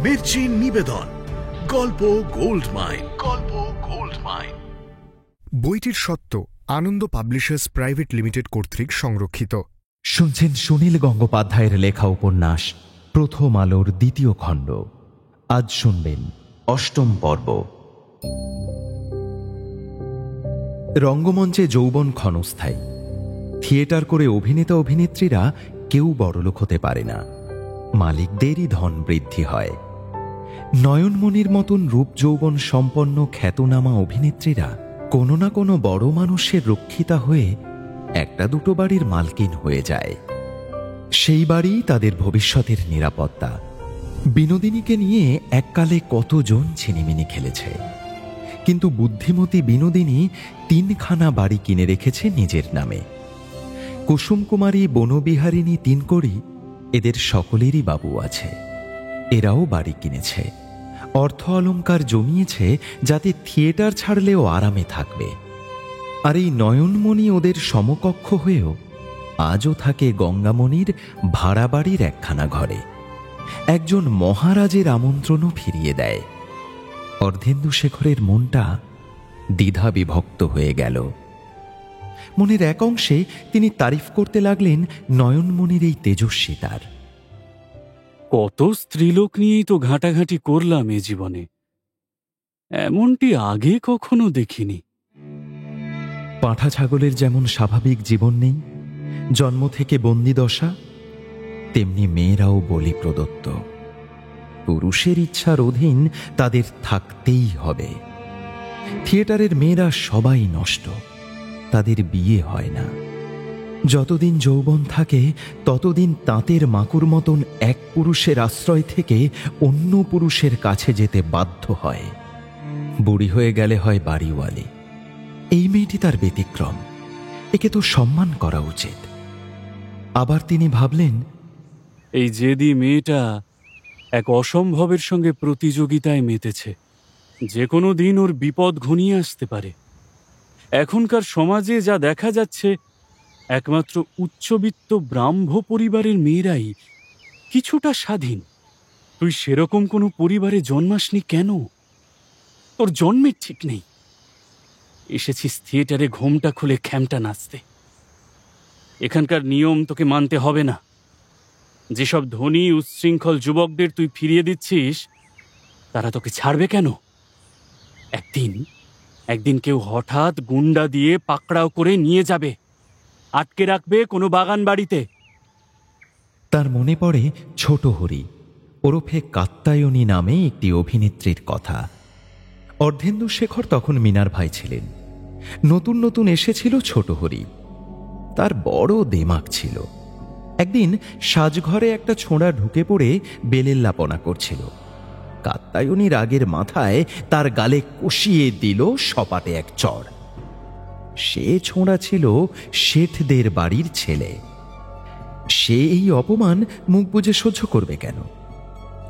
মির্চি নিবেদন গল্প gold mine. বইটির সত্ত্ব আনন্দ পাবলিশার্স প্রাইভেট লিমিটেড কর্তৃক সংরক্ষিত। শুনছেন সুনীল গঙ্গোপাধ্যায়ের লেখা উপন্যাস প্রথম আলোর দ্বিতীয় খণ্ড। আজ শুনবেন অষ্টম পর্ব। রঙ্গমঞ্চে যৌবন ক্ষণস্থায়ী। থিয়েটার করে অভিনেতা অভিনেত্রীরা কেউ বড়লোক হতে পারে না, মালিকদেরই ধন বৃদ্ধি হয়। নয়নমণির মতন রূপ যৌবন সম্পন্ন খ্যাতনামা অভিনেত্রীরা কোনো না কোনো বড় মানুষের রক্ষিতা হয়ে একটা দুটো বাড়ির মালকিন হয়ে যায়। সেই বাড়ি তাদের ভবিষ্যতের নিরাপত্তা। বিনোদিনীকে নিয়ে এককালে কতজন ছিনিমিনি খেলেছে, কিন্তু বুদ্ধিমতী বিনোদিনী 3খানা বাড়ি কিনে রেখেছে নিজের নামে। কুসুম কুমারী, বনবিহারিণী, তিনকড়ি এদের সকলেরই বাবু আছে। এরাও বাড়ি কিনেছে, অর্থ অলংকার জমিয়েছে যাতে থিয়েটার ছাড়লেও আরামে থাকবে। আর এই নয়নমণি ওদের সমকক্ষ হয়েও আজও থাকে গঙ্গামণির ভাড়া বাড়ির একখানা ঘরে। একজন মহারাজের আমন্ত্রণও ফিরিয়ে দেয়। অর্ধেন্দুশেখরের মনটা দ্বিধা বিভক্ত হয়ে গেল। মনের এক অংশে তিনি তারিফ করতে লাগলেন নয়নমণির এই তেজস্বিতার। কত স্ত্রীলোক নিয়েই তো ঘাঁটাঘাঁটি করলাম এ জীবনে, এমনটি আগে কখনো দেখিনি। পাঁঠা ছাগলের যেমন স্বাভাবিক জীবন নেই, জন্ম থেকে বন্দিদশা, তেমনি মেয়েরাও বলি প্রদত্ত। পুরুষের ইচ্ছার অধীন তাদের থাকতেই হবে। থিয়েটারের মেয়েরা সবাই নষ্ট, তাদের বিয়ে হয় না। যতদিন যৌবন থাকে ততদিন তাঁতের মাকুর মতন এক পুরুষের আশ্রয় থেকে অন্য পুরুষের কাছে যেতে বাধ্য হয়। বুড়ি হয়ে গেলে হয় বাড়িওয়ালি। এই মেয়েটি তার ব্যতিক্রম, একে তো সম্মান করা উচিত। আবার তিনি ভাবলেন, এই জেদি মেয়েটা এক অসম্ভবের সঙ্গে প্রতিযোগিতায় মেতেছে। যে কোনো দিন ওর বিপদ ঘনিয়ে আসতে পারে। এখনকার সমাজে যা দেখা যাচ্ছে, একমাত্র উচ্চবিত্ত ব্রাহ্ম পরিবারের মেয়েরাই কিছুটা স্বাধীন। তুই সেরকম কোনো পরিবারে জন্মাসনি কেন? তোর জন্মের ঠিক নেই। এসেছিস থিয়েটারে ঘোমটা খুলে খ্যামটা নাচতে। এখানকার নিয়ম তোকে মানতে হবে না। যেসব ধনী উচ্ছৃঙ্খল যুবকদের তুই ফিরিয়ে দিচ্ছিস, তারা তোকে ছাড়বে কেন? একদিন কেউ হঠাৎ গুন্ডা দিয়ে পাকড়াও করে নিয়ে যাবে, আটকে রাখবে কোনো বাগান বাড়িতে। তার মনে পড়ে ছোট হরি ওরফে কাত্যায়নী নামে একটি অভিনেত্রীর কথা। অর্ধেন্দুশেখর তখন মিনার ভাই ছিলেন। নতুন নতুন এসেছিল ছোট হরি। তার বড় দেমাক ছিল। একদিন সাজঘরে একটা ছোঁড়া ঢুকে পড়ে বেলেল্লাপনা করছিল। কাত্যায়নী রাগের মাথায় তার গালে কষিয়ে দিল সপাটে এক চড়। সে ছোঁড়া ছিল শেঠদের বাড়ির ছেলে। সে এই অপমান মুখ বুজে সহ্য করবে কেন?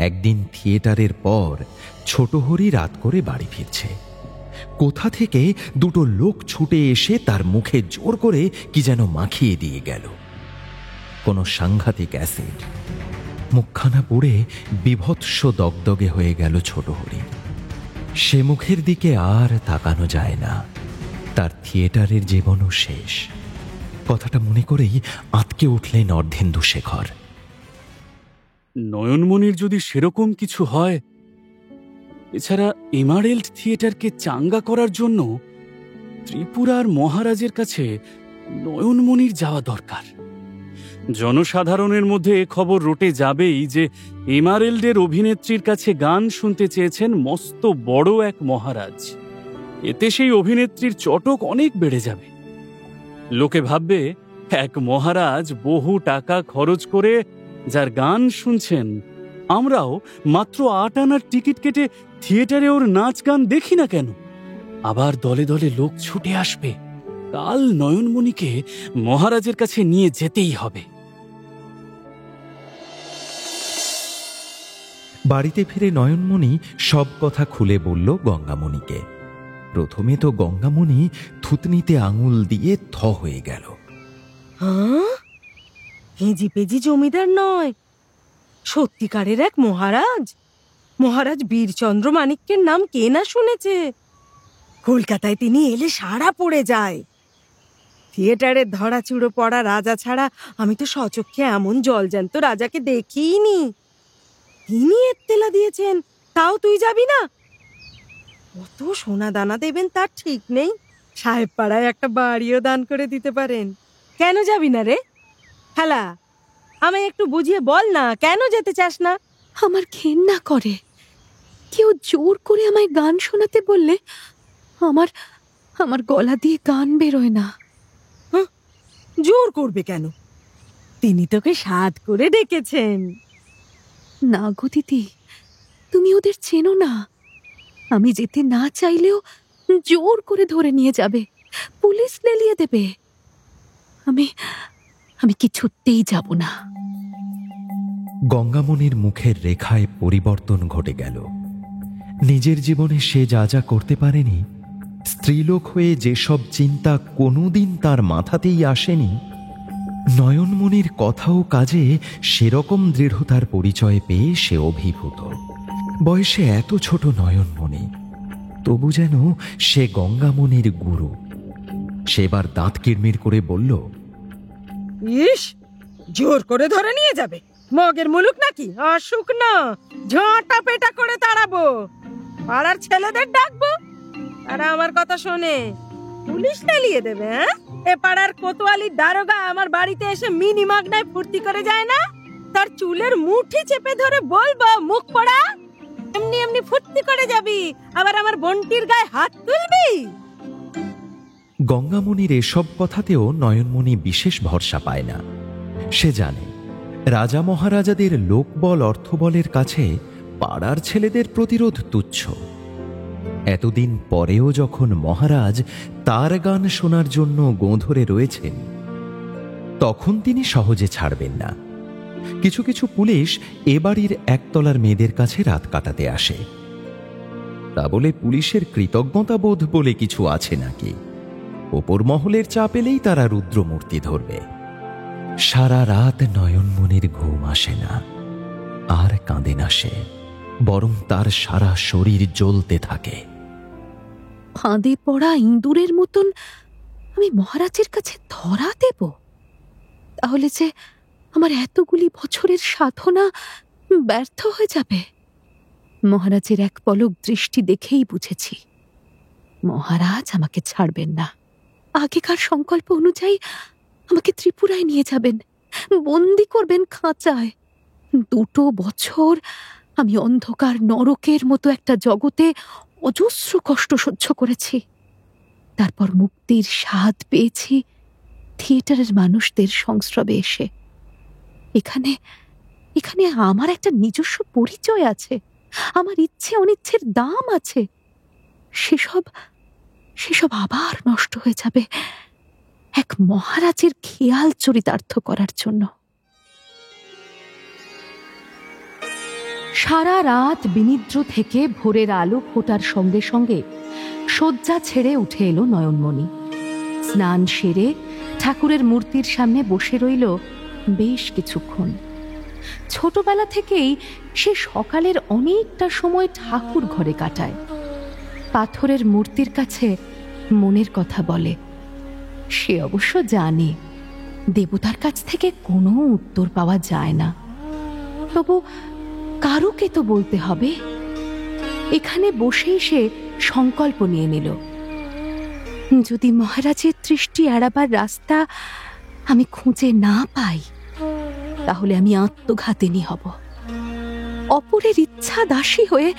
একদিন থিয়েটারের পর ছোট হরি রাত করে বাড়ি ফিরছে। কোথা থেকে দুটো লোক ছুটে এসে তার মুখে জোর করে কি যেন মাখিয়ে দিয়ে গেল, কোনো সাংঘাতিক অ্যাসিড। মুখখানা পুড়ে বিভৎস দগদগে হয়ে গেল ছোট হরি। সে মুখের দিকে আর তাকানো যায় না। তার থিয়েটারের জীবনও শেষ। কথাটা মনে করেই আঁতকে উঠলেন অর্ধেন্দুশেখর। নয়নমণির যদি সেরকম কিছু হয়, এছাড়া এমারেল্ড থিয়েটারকে চাঙ্গা করার জন্য ত্রিপুরার মহারাজের কাছে নয়নমণির যাওয়া দরকার। জনসাধারণের মধ্যে এ খবর রটে যাবেই যে এমারেল্ডের অভিনেত্রীর কাছে গান শুনতে চেয়েছেন মস্ত বড় এক মহারাজ। এতে সেই অভিনেত্রীর চটক অনেক বেড়ে যাবে। লোকে ভাববে এক মহারাজ বহু টাকা খরচ করে যার গান শুনছেন, আমরাও মাত্র 8 আনার টিকিট কেটে থিয়েটারে ওর নাচ গান দেখি না কেন? আবার দলে দলে লোক ছুটে আসবে। কাল নয়নমণিকে মহারাজের কাছে নিয়ে যেতেই হবে। বাড়িতে ফিরে নয়নমণি সব কথা খুলে বলল গঙ্গামণিকে। প্রথমে তো গঙ্গামণি থুতনিতে আঙুল দিয়ে থ হয়ে গেল। হেজি পেজি জমিদার নয়, সত্যিকারের এক মহারাজ। মহারাজ বীরচন্দ্র মানিক্যের নাম কে না শুনেছে? কলকাতায় তিনি এলে সারা পড়ে যায়। থিয়েটারের ধরাচুড়ো পড়া রাজা ছাড়া আমি তো সচক্ষে এমন জলজ্যান্ত রাজাকে দেখিনি। তিনি এত্তেলা দিয়েছেন, তাও তুই যাবি না? কত সোনা দানা দেবেন তার ঠিক নেই। সাহেব পাড়ায় একটা বাড়িও দান করে দিতে পারেন। কেন যাবি না রে? হ্যালা, আমায় একটু বুঝিয়ে বল না, কেন যেতে চাস না? আমার ঘেন্না করে। কেউ জোর করে আমায় গান শোনাতে বললে আমার আমার গলা দিয়ে গান বেরোয় না। জোর করবে কেন? তিনি তোকে সাধ করে ডেকেছেন। না গো দিদি, তুমি ওদের চেনো না। আমি যেতে না চাইলেও জোর করে ধরে নিয়ে যাবে, পুলিশ লেলিয়ে দেবে। আমি আমি কিছুতেই যাব না। গঙ্গামণির মুখের রেখায় পরিবর্তন ঘটে গেল। নিজের জীবনে সে যা যা করতে পারেনি, স্ত্রীলোক হয়ে যেসব চিন্তা কোনোদিন তার মাথাতেই আসেনি, নয়নমণির কথা ও কাজে সেরকম দৃঢ়তার পরিচয় পেয়ে সে অভিভূত। বয়সে এত ছোট নয়নমণি, তবু যেন সে গঙ্গামণির গুরু। সেবার দাঁত কিড়মিড় করে বলল, ইস, জোর করে ধরে নিয়ে যাবে? মগের মুলুক নাকি? আসুক না, ঝাঁটা পেটা করে তাড়াবো, পাড়ার ছেলেদের ডাকবো, তারা আমার কথা শোনে, পুলিশ লেলিয়ে দেবে। হ্যাঁ, এ পাড়ার কোতোয়ালির দারোগা আমার বাড়িতে এসে মিনি মাগনায় ফুর্তি করে যায় না? তার চুলের মুঠি চেপে ধরে বলবো, মুখ পড়া, এমনি এমনি ফুর্তি করে যাবি, আবার আমার বন্টির গায়ে হাত তুলবি? গঙ্গামণির এসব কথাতেও নয়নমণি বিশেষ ভরসা পায় না। সে জানে রাজা মহারাজাদের লোকবল অর্থবলের কাছে পাড়ার ছেলেদের প্রতিরোধ তুচ্ছ। এতদিন পরেও যখন মহারাজ তার গান শোনার জন্য গোঁধরে রয়েছেন, তখন তিনি সহজে ছাড়বেন না। কিছু কিছু পুলিশ এ বাড়ির একতলার মেয়েদের কাছে রাত কাটাতে আসে। তা বলে পুলিশের কৃতজ্ঞতা বোধ বলে কিছু আছে নাকি? ওপর মহলের চাপ এলেই তারা রুদ্রমূর্তি ধরবে। সারা রাত নয়নমণির ঘুম আসে না, আর কাঁদে না সে, বরং তার সারা শরীর জ্বলতে থাকে। ফাঁদে পড়া ইঁদুরের মতন আমি মহারাজের কাছে ধরা দেব? তাহলে যে আমার এতগুলি বছরের সাধনা ব্যর্থ হয়ে যাবে। মহারাজের এক পলক দৃষ্টি দেখেই বুঝেছি, মহারাজ আমাকে ছাড়বেন না। আগেকার সংকল্প অনুযায়ী আমাকে ত্রিপুরায় নিয়ে যাবেন, বন্দি করবেন খাঁচায়। 2 বছর আমি অন্ধকার নরকের মতো একটা জগতে অজস্র কষ্ট সহ্য করেছি। তারপর মুক্তির স্বাদ পেয়েছি থিয়েটারের মানুষদের সংস্রবে এসে। এখানে এখানে আমার একটা নিজস্ব পরিচয় আছে, আমার ইচ্ছে অনিচ্ছের দাম আছে। সেসব আবার নষ্ট হয়ে যাবে এক মহারাজের খেয়াল চরিতার্থ করার জন্য। সারা রাত বিনিদ্র থেকে ভোরের আলো ফোটার সঙ্গে সঙ্গে শয্যা ছেড়ে উঠে এলো নয়নমণি। স্নান সেরে ঠাকুরের মূর্তির সামনে বসে রইল বেশ কিছুক্ষণ। ছোটবেলা থেকেই সে সকালের অনেকটা সময় ঠাকুর ঘরে কাটায়। পাথরের মূর্তির কাছে মনের কথা বলে। সে অবশ্য জানে দেবতার কাছ থেকে কোনো উত্তর পাওয়া যায় না, তবু কারুকে তো বলতে হবে। এখানে বসেই সে সংকল্প নিয়ে নিল, যদি মহারাজের দৃষ্টি এড়াবার রাস্তা আমি খুঁজে না পাই, তাহলে আমি আত্মঘাতিনী হব। অপরের ইচ্ছা দাসী হয়ে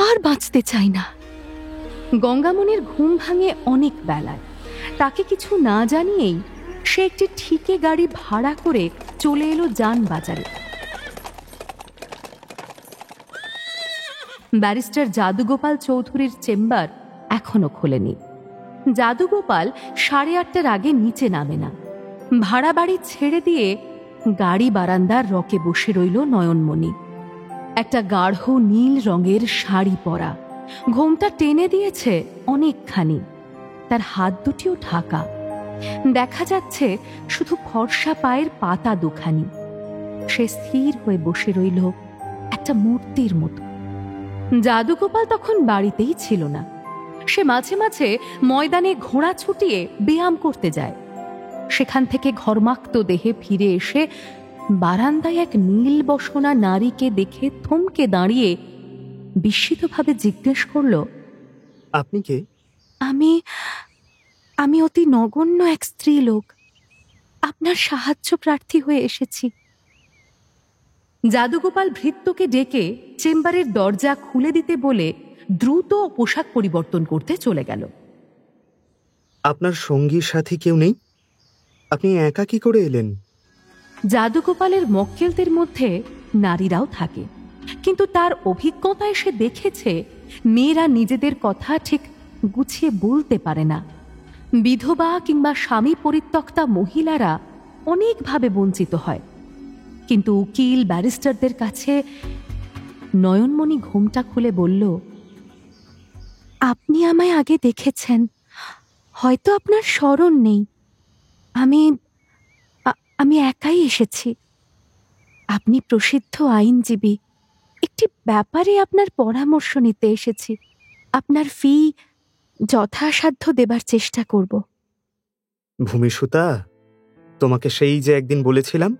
আর বাঁচতে চাই না। গঙ্গামণির ঘুম ভাঙে অনেক বেলায়। তাকে কিছু না জানিয়েই সে একটি ঠিকে গাড়ি ভাড়া করে চলে এলো যানবাজারে। ব্যারিস্টার যাদুগোপাল চৌধুরীর চেম্বার এখনো খোলেনি। যাদুগোপাল 8:30টার আগে নিচে নামে না। ভাড়া বাড়ি ছেড়ে দিয়ে গাড়ি বারান্দার রকে বসে রইল নয়নমণি। একটা গাঢ় নীল রঙের শাড়ি পরা, ঘোমটা টেনে দিয়েছে অনেকখানি, তার হাত দুটিও ঢাকা। দেখা যাচ্ছে শুধু ফর্সা পায়ের পাতা দুখানি। সে স্থির হয়ে বসে রইল একটা মূর্তির মতো। জাদুগোপাল তখন বাড়িতেই ছিল না। সে মাঝে মাঝে ময়দানে ঘোড়া ছুটিয়ে ব্যায়াম করতে যায়। সেখান থেকে ঘর্মাক্ত দেহে ফিরে এসে বারান্দায় এক নীল বসনা নারীকে দেখে থমকে দাঁড়িয়ে বিস্মিতভাবে জিজ্ঞেস করল, আপনি কে? আমি আমি অতি নগণ্য এক স্ত্রীলোক, আপনার সাহায্য প্রার্থী হয়ে এসেছি। জাদুগোপাল ভৃত্যকে ডেকে চেম্বারের দরজা খুলে দিতে বলে দ্রুত পোশাক পরিবর্তন করতে চলে গেল। আপনার সঙ্গী সাথী কেউ নেই? আপনি একা কি করে এলেন? জাদুগোপালের মক্কেলদের মধ্যে নারীরাও থাকে, কিন্তু তার অভিজ্ঞতায় সে দেখেছে মেয়েরা নিজেদের কথা ঠিক গুছিয়ে বলতে পারে না। বিধবা কিংবা স্বামী পরিত্যক্তা মহিলারা অনেকভাবে বঞ্চিত হয়, কিন্তু উকিল ব্যারিস্টারদের কাছে নয়নমণি ঘোমটা খুলে বলল, আপনি আমায় আগে দেখেছেন, হয়তো আপনার স্মরণ নেই। আমি একাই এসেছি। আপনি প্রসিদ্ধ আইনজীবী, একটি ব্যাপারে আপনার পরামর্শ নিতে এসেছি। আপনার ফি যথাসাধ্য দেবার চেষ্টা করব। ভূমিসুতা, তোমাকে সেই যে একদিন বলেছিলাম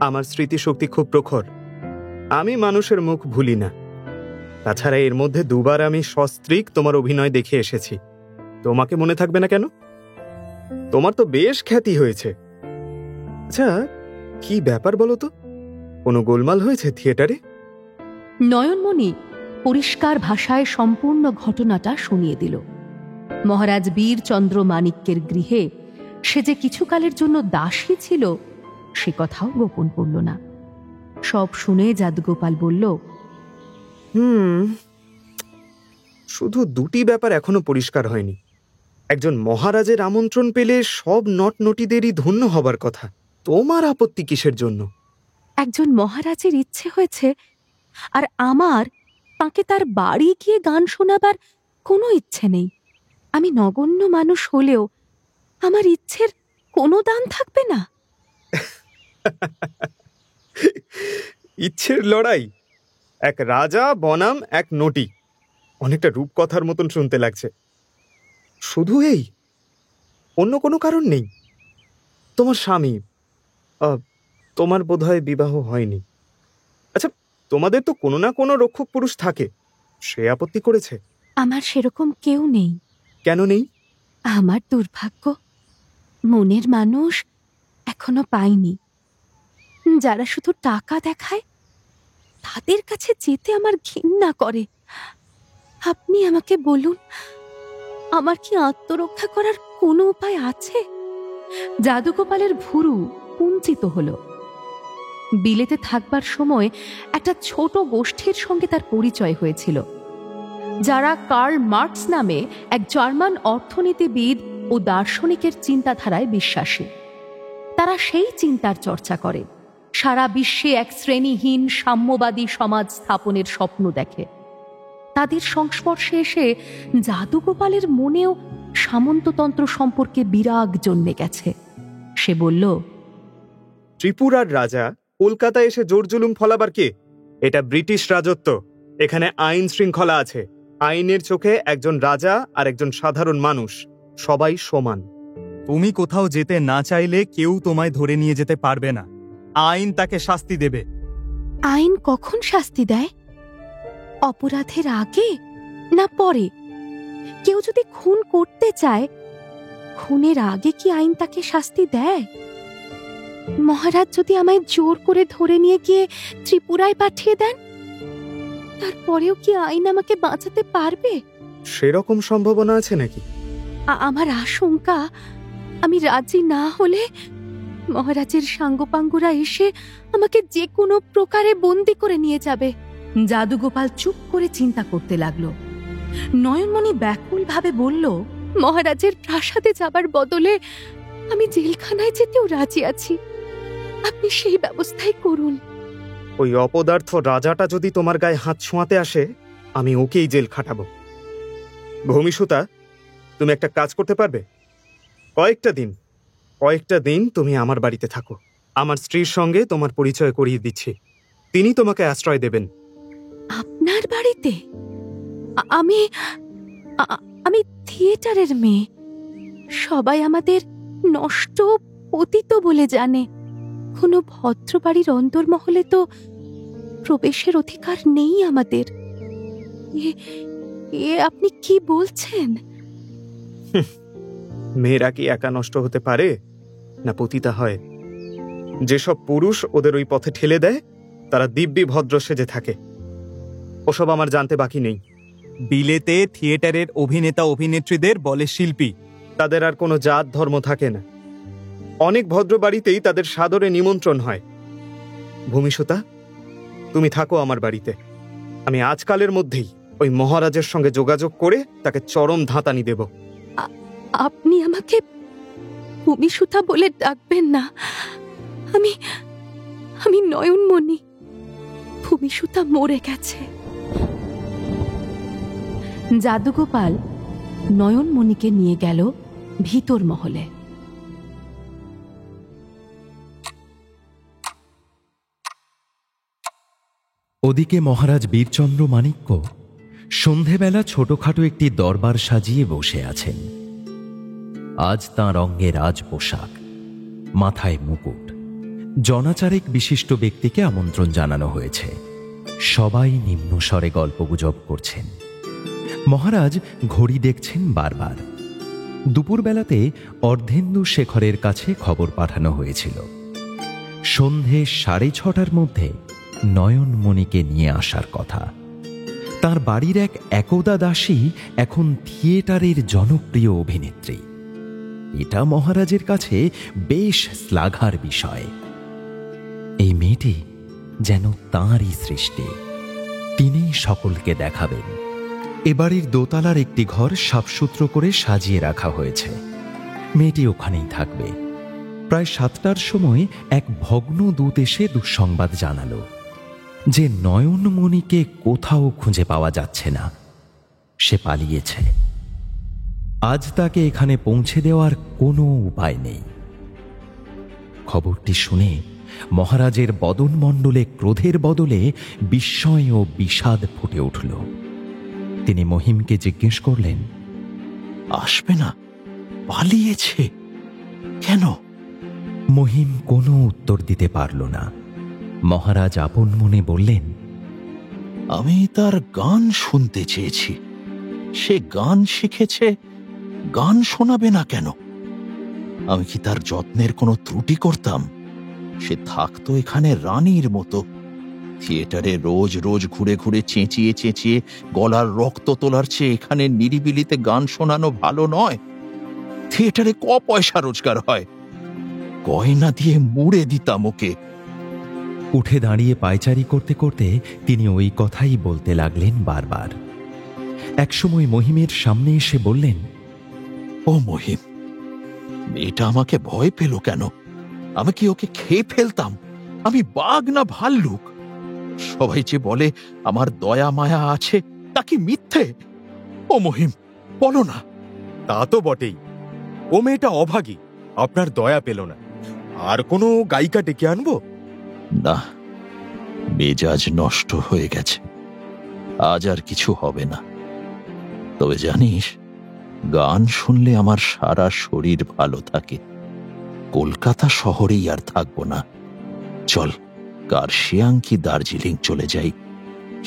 আমার স্মৃতিশক্তি খুব প্রখর, আমি মানুষের মুখ ভুলি না। তাছাড়া এর মধ্যে দুবার আমি সস্ত্রীক তোমার অভিনয় দেখে এসেছি, তোমাকে মনে থাকবে না কেন? তোমার তো বেশ খ্যাতি হয়েছে। আচ্ছা, কি ব্যাপার বলো তো? কোনো গোলমাল হয়েছে থিয়েটারে? নয়নমণি পরিষ্কার ভাষায় সম্পূর্ণ ঘটনাটা শুনিয়ে দিল। মহারাজ বীরচন্দ্র মাণিক্যের গৃহে সে যে কিছুকালের জন্য দাসী ছিল সে কথাও গোপন করল না। সব শুনে জাদুগোপাল বলল, শুধু দুটি ব্যাপার এখনো পরিষ্কার হয়নি। একজন মহারাজের আমন্ত্রণ পেলে সব নটনটিদেরই ধন্য হবার কথা, তোমার আপত্তি কিসের জন্য? একজন মহারাজের ইচ্ছে হয়েছে, আর আমার তাকে তার বাড়ি গিয়ে গান শোনাবার কোনো ইচ্ছে নেই। আমি নগণ্য মানুষ হলেও আমার ইচ্ছের কোনো দান থাকবে না। ইচ্ছের লড়াই? এক রাজা বনাম এক নটি, অনেকটা রূপকথার মতন শুনতে লাগছে। শুধু এই? অন্য কোনো কারণ নেই? তোমার স্বামী, তোমার বোধহয় বিবাহ হয়নি। আচ্ছা, তোমাদের তো কোনো না কোনো রক্ষক পুরুষ থাকে, সে আপত্তি করেছে? আমার সেরকম কেউ নেই। কেন নেই? আমার দুর্ভাগ্য, মনের মানুষ এখনো পাইনি। যারা শুধু টাকা দেখায় তাদের কাছে যেতে আমার ঘৃণা করে। আপনি আমাকে বলুন, আমার কি আত্মরক্ষা করার কোনো উপায় আছে? জাদুগোপালের ভুরু কুঞ্চিত হল। বিলেতে থাকবার সময় একটা ছোট গোষ্ঠীর সঙ্গে তার পরিচয় হয়েছিল, যারা কার্ল মার্কস নামে এক জার্মান অর্থনীতিবিদ ও দার্শনিকের চিন্তাধারায় বিশ্বাসী। তারা সেই চিন্তার চর্চা করে, সারা বিশ্বে এক শ্রেণীহীন সাম্যবাদী সমাজ স্থাপনের স্বপ্ন দেখে। তাদের সংস্পর্শে এসে জাদুগোপালের মনেও সামন্ততন্ত্র সম্পর্কে বিরাগ জন্মে গেছে। সে বলল, ত্রিপুরার রাজা কলকাতায় এসে জোর জুলুম ফলাবার কে? এটা ব্রিটিশ রাজত্ব, এখানে আইন শৃঙ্খলা আছে। আইনের চোখে একজন রাজা আর একজন সাধারণ মানুষ সবাই সমান। তুমি কোথাও যেতে না চাইলে কেউ তোমায় ধরে নিয়ে যেতে পারবে না, আইন তাকে শাস্তি দেবে। আইন কখন শাস্তি দেয়? অপরাধের আগে না পরে? কেউ যদি খুন করতে চায়, খুনের আগে কি আইন তাকে শাস্তি দেয়? মহারাজ যদি আমায় জোর করে ধরে নিয়ে গিয়ে ত্রিপুরায় পাঠিয়ে দেন, তারপরেও কি আইন আমাকে বাঁচাতে পারবে? সেরকম সম্ভাবনা আছে নাকি? আমার আশঙ্কা, আমি রাজি না হলে মহারাজের সাঙ্গপাঙ্গরা এসে আমাকে যে কোনো প্রকারে বন্দি করে নিয়ে যাবে। জাদুগোপাল চুপ করে চিন্তা করতে লাগলো। নয়নমণি ব্যাকুল ভাবে বলল, মহারাজের প্রাসাদে যাবার বদলে আমি জেলখানায় যেতেও রাজি আছি। আপনি সেই ব্যবস্থাই করুন। ওই অপদার্থ রাজাটা যদি তোমার গায়ে হাত ছোঁয়াতে আসে, আমি ওকেই জেল খাটাবো। ভূমিসুতা, তুমি একটা কাজ করতে পারবে? কয়েকটা দিন তুমি আমার বাড়িতে থাকো। আমার স্ত্রীর সঙ্গে তোমার পরিচয় করিয়ে দিচ্ছি, তিনি তোমাকে আশ্রয় দেবেন। আপনার আপনার বাড়িতে? আমি আমি থিয়েটারের মেয়ে। সবাই আমাদের নষ্ট পতিত বলে জানে। কোনো ভদ্র বাড়ির অন্তর্মহলে তো প্রবেশের অধিকার নেই আমাদের। এ আপনি কি বলছেন? মেয়েরা কি একা নষ্ট হতে পারে, না পতিতা হয়? যেসব পুরুষ ওদের ওই পথে ঠেলে দেয় তারা দিব্যি ভদ্র সেজে থাকে। ওসব আমার জানতে বাকি নেই। বিলেতে থিয়েটারের অভিনেতা অভিনেত্রীদের বলে শিল্পী। তাদের আর কোনো জাত ধর্ম থাকে না। অনেক ভদ্র বাড়িতেই তাদের সাদরে নিমন্ত্রণ হয়। ভূমিসুতা, তুমি থাকো আমার বাড়িতে। আমি আজকালের মধ্যেই ওই মহারাজের সঙ্গে যোগাযোগ করে তাকে চরম ধাঁতানি দেব। আপনি আমাকে ভূমিসুতা বলে ডাকবেন না। আমি নয়নমণি। ভূমিসুতা মরে গেছে। জাদুগোপাল নয়নমণিকে নিয়ে গেল ভিতর মহলে। ওদিকে মহারাজ বীরচন্দ্র মাণিক্য সন্ধেবেলা ছোটখাটো একটি দরবার সাজিয়ে বসে আছেন। আজ তাঁর অঙ্গে রাজ পোশাক, মাথায় মুকুট। জনাচারেক বিশিষ্ট ব্যক্তিকে আমন্ত্রণ জানানো হয়েছে। সবাই নিম্নস্বরে গল্পগুজব করছেন। মহারাজ ঘড়ি দেখছেন বারবার। দুপুরবেলাতে অর্ধেন্দু শেখরের কাছে খবর পাঠানো হয়েছিল সন্ধে 6:30টার মধ্যে নয়নমণিকে নিয়ে আসার কথা। তার বাড়ির এক একদা দাসী এখন থিয়েটারের জনপ্রিয় অভিনেত্রী। এটা মহারাজের কাছে বেশ শ্লাঘার বিষয়। এই মেয়েটি যেন তাঁরই সৃষ্টি। তিনি সকলকে দেখাবেন। এবাড়ির দোতলার একটি ঘর সাফসুতরো করে সাজিয়ে রাখা হয়েছে। মেয়েটি ওখানেই থাকবে। প্রায় 7টার সময় এক ভগ্ন দূত এসে দুঃসংবাদ জানালো যে নয়নমণিকে কোথাও খুঁজে পাওয়া যাচ্ছে না। সে পালিয়েছে। আজ তাকে এখানে পৌঁছে দেওয়ার কোনো উপায় নেই। খবরটি শুনে মহারাজের বদনমণ্ডলে ক্রোধের বদলে বিস্ময় ও বিষাদ ফুটে উঠল। তিনি মহিমকে জিজ্ঞেস করলেন, আসবে না? পালিয়েছে কেন? মহিম কোনো উত্তর দিতে পারল না। মহারাজ আপন মনে বললেন, আমি তার গান শুনতে চেয়েছি। সে গান শিখেছে, গান শোনাবে না কেন? আমি কি তার যত্নের কোনো ত্রুটি করতাম? সে থাকতো এখানে রানীর মতো। থিয়েটারে রোজ রোজ ঘুরে ঘুরে চেঁচিয়ে চেঁচিয়ে গলার রক্ত তোলার চেয়ে এখানে নিরিবিলিতে গান শোনানো ভালো নয়? থিয়েটারে পয়সা রোজগার হয়। গয়না দিয়ে মুড়ে দিতাম ওকে। উঠে দাঁড়িয়ে পায়চারি করতে করতে তিনি ওই কথাই বলতে লাগলেন বারবার। একসময় মহিমের সামনে এসে বললেন, ও মহিম, মেয়েটা আমাকে ভয় পেল কেন? আমি কি ওকে খেয়ে ফেলতাম? আমি বাঘ না ভাল্লুক? সবাই যে বলে আমার দয়া মায়া আছে, তা কি মিথ্যে? ও মহিম, বলো না। তা তো বটেই। ও মেয়েটা অভাগী, আপনার দয়া পেল না। আর কোনো গায়িকা ডেকে আনবো? না, মেজাজ নষ্ট হয়ে গেছে। আজ আর কিছু হবে না। তবে জানিস, গান শুনলে আমার সারা শরীর ভালো থাকে। কলকাতা শহরেই আর থাকবো না। চল, কার্শিয়াং কি দার্জিলিং চলে যাই।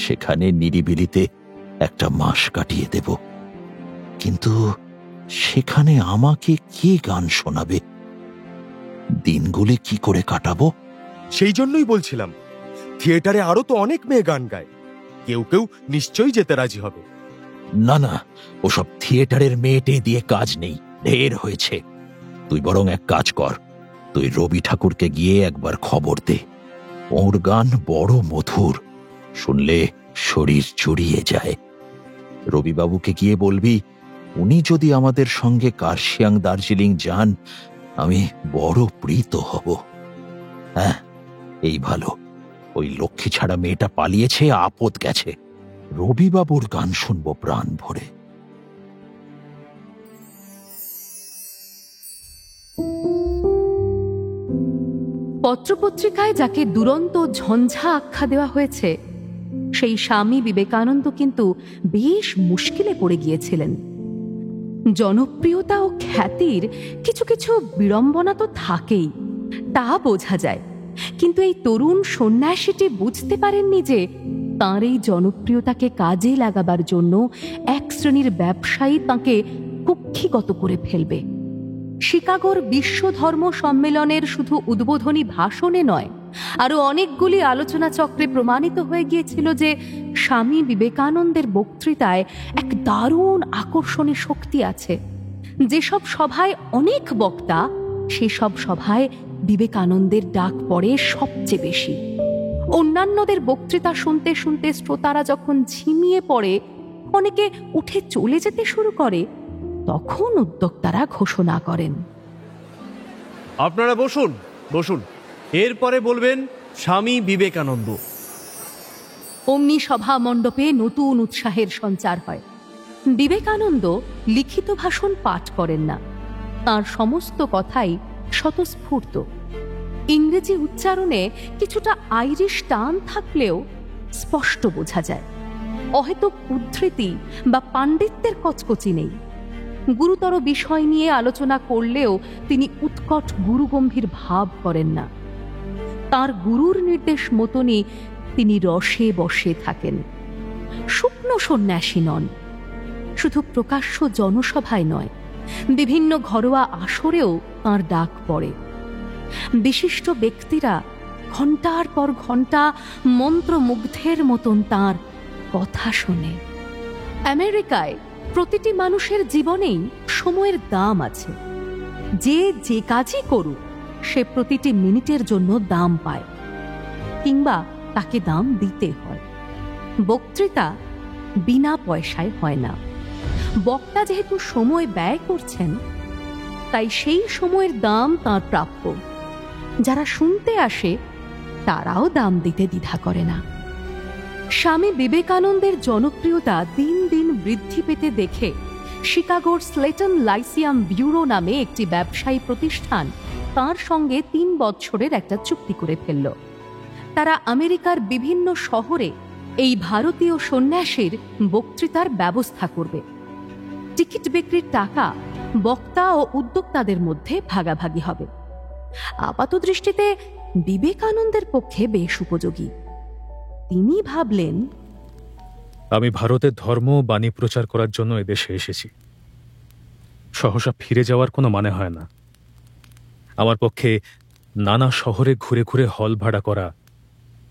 সেখানে নিরিবিলিতে একটা মাস কাটিয়ে দেব। কিন্তু সেখানে আমাকে কে গান শোনাবে? দিনগুলি কি করে কাটাবো? সেই জন্যই বলছিলাম, থিয়েটারে আরো তো অনেক মেয়ে গান গায়। কেউ কেউ নিশ্চয়ই যেতে রাজি হবে। না না, ওসব থিয়েটারের মেয়েটে দিয়ে কাজ নেই, ঢের হয়েছে। তুই বরং এক কাজ কর, তুই রবি ঠাকুরকে গিয়ে একবার খবর দে। ওর গান বড় মধুর, শুনলে শরীর জুড়িয়ে যায়। রবিবাবুকে গিয়ে বলবি, উনি যদি আমাদের সঙ্গে কার্শিয়াং দার্জিলিং যান, আমি বড় প্রীত হব। হ্যাঁ, এই ভালো। ওই লক্ষ্মী ছাড়া মেয়েটা পালিয়েছে, আপদ গেছে। রবিবাবুর গান শুনবো প্রাণ ভরে। পত্রপত্রিকায় যাকে দুরন্ত ঝঞ্ঝা আখ্যা দেওয়া হয়েছে, সেই স্বামী বিবেকানন্দ কিন্তু বেশ মুশকিলে পড়ে গিয়েছিলেন। জনপ্রিয়তা ও খ্যাতির কিছু কিছু বিড়ম্বনা তো থাকেই, তা বোঝা যায়। কিন্তু এই তরুণ সন্ন্যাসীটি বুঝতে পারেননি যে তাঁর এই জনপ্রিয়তাকে কাজে লাগাবার জন্য এক শ্রেণীর ব্যবসায়ী তাঁকে কুক্ষিগত করে ফেলবে। শিকাগোর বিশ্ব ধর্ম সম্মেলনের শুধু উদ্বোধনী ভাষণে নয়, আরো অনেকগুলি আলোচনা চক্রে প্রমাণিত হয়ে গিয়েছিল যে স্বামী বিবেকানন্দের বক্তৃতায় এক দারুণ আকর্ষণী শক্তি আছে। যেসব সভায় অনেক বক্তা, সেসব সভায় বিবেকানন্দের ডাক পড়ে সবচেয়ে বেশি। অন্যান্যদের বক্তৃতা শুনতে শুনতে শ্রোতারা যখন ঝিমিয়ে পড়ে, অনেকে উঠে চলে যেতে শুরু করে, তখন উদ্যোক্তারা ঘোষণা করেন, আপনারা বসুন বসুন, এরপরে বলবেন স্বামী বিবেকানন্দ। অমনি সভা মণ্ডপে নতুন উৎসাহের সঞ্চার হয়। বিবেকানন্দ লিখিত ভাষণ পাঠ করেন না, তার সমস্ত কথাই স্বতঃস্ফূর্ত। ইংরেজি উচ্চারণে কিছুটা আইরিশ টান থাকলেও স্পষ্ট বোঝা যায়। অহেতুক উদ্ধৃতি বা পাণ্ডিত্যের কচকচি নেই। গুরুতর বিষয় নিয়ে আলোচনা করলেও তিনি উৎকট গুরুগম্ভীর ভাব করেন না। তার গুরুর নির্দেশ মতনই তিনি রসে বসে থাকেন। শুকনো সন্ন্যাসী নন। শুধু প্রকাশ্য জনসভায় নয়, বিভিন্ন ঘরোয়া আসরেও তাঁর ডাক পড়ে। বিশিষ্ট ব্যক্তিরা ঘণ্টার পর ঘণ্টা মন্ত্রমুগ্ধের মতন তাঁর কথা শোনে। আমেরিকায় প্রতিটি মানুষের জীবনেই সময়ের দাম আছে। যে যে কাজই করুক, সে প্রতিটি মিনিটের জন্য দাম পায়, কিংবা তাকে দাম দিতে হয়। বক্তৃতা বিনা পয়সায় হয় না। বক্তা যেহেতু সময় ব্যয় করছেন, তাই সেই সময়ের দাম তাঁর প্রাপ্য। যারা শুনতে আসে তারাও দাম দিতে দ্বিধা করে না। স্বামী বিবেকানন্দের জনপ্রিয়তা দিন দিন বৃদ্ধি পেতে দেখে শিকাগোর স্লেটন লাইসিয়াম ব্যুরো নামে একটি ব্যবসায়ী প্রতিষ্ঠান তাঁর সঙ্গে 3 বছরের একটা চুক্তি করে ফেলল। তারা আমেরিকার বিভিন্ন শহরে এই ভারতীয় সন্ন্যাসীর বক্তৃতার ব্যবস্থা করবে। টিকিট বিক্রির টাকা বক্তা ও উদ্যোক্তাদের মধ্যে ভাগাভাগি হবে। আপাত দৃষ্টিতে বিবেকানন্দের পক্ষে বেশ উপযোগী। তিনি ভাবলেন, আমি ভারতের ধর্ম বাণী প্রচার করার জন্য এদেশে এসেছি। সহসা ফিরে যাওয়ার কোনো মানে হয় না। আমার পক্ষে নানা শহরে ঘুরে ঘুরে হল ভাড়া করা,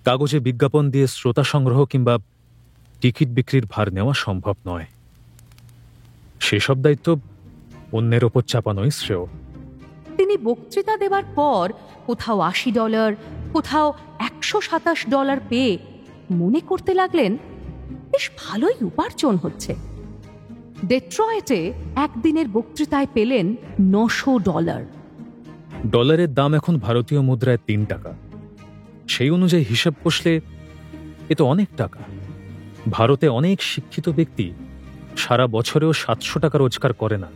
কাগজে বিজ্ঞাপন দিয়ে শ্রোতা সংগ্রহ কিংবা টিকিট বিক্রির ভার নেওয়া সম্ভব নয়। সেসব দায়িত্ব অন্যের ওপর চাপানোই শ্রেয়। তিনি বক্তৃতা দেবার পর কোথাও $80, কোথাও $127 পেয়ে মনে করতে লাগলেন, বেশ ভালোই উপার্জন হচ্ছে। ডেট্রয়েটে একদিনের বক্তৃতায় পেলেন $900। ডলারের দাম এখন ভারতীয় মুদ্রায় 3 টাকা। সেই অনুযায়ী হিসাব কষলে এ তো অনেক টাকা। ভারতে অনেক শিক্ষিত ব্যক্তি সারা বছরেও 700 টাকা রোজগার করে না।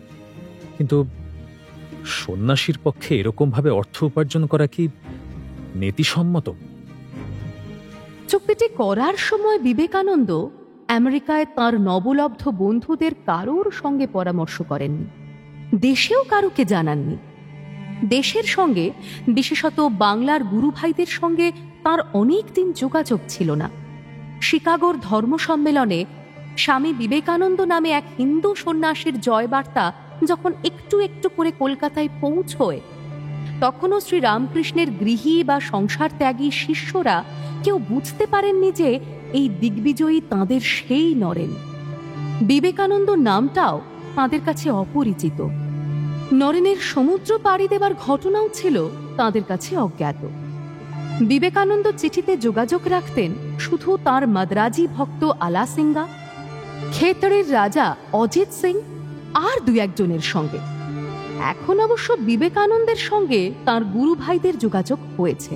কিন্তু সন্ন্যাসীর পক্ষে এরকমভাবে অর্থ উপার্জন করা কি নীতিসম্মত? চুক্তিটি করার সময় বিবেকানন্দ আমেরিকায় তাঁর নবলব্ধ বন্ধুদের কারোর সঙ্গে পরামর্শ করেননি। দেশেও কারুকে জানাননি। দেশের সঙ্গে, বিশেষত বাংলার গুরু ভাইদের সঙ্গে তাঁর অনেক দিন যোগাযোগ ছিল না। শিকাগোর ধর্ম সম্মেলনে স্বামী বিবেকানন্দ নামে এক হিন্দু সন্ন্যাসীর জয়বার্তা যখন একটু একটু করে কলকাতায় পৌঁছয়, তখনও শ্রীরামকৃষ্ণের গৃহী বা সংসার ত্যাগী শিষ্যরা কেউ বুঝতে পারেননি যে এই দিগ্বিজয়ী তাঁদের সেই নরেন। বিবেকানন্দ নামটাও তাঁদের কাছে অপরিচিত। নরেনের সমুদ্র পাড়ি দেবার ঘটনাও ছিল তাঁদের কাছে অজ্ঞাত। বিবেকানন্দ চিঠিতে যোগাযোগ রাখতেন শুধু তাঁর মাদ্রাজি ভক্ত আলা সিংহা, খেতড়ের রাজা অজিত সিং আর 2-1 জনের সঙ্গে। এখন অবশ্য বিবেকানন্দের সঙ্গে তাঁর গুরু ভাইদের যোগাযোগ হয়েছে।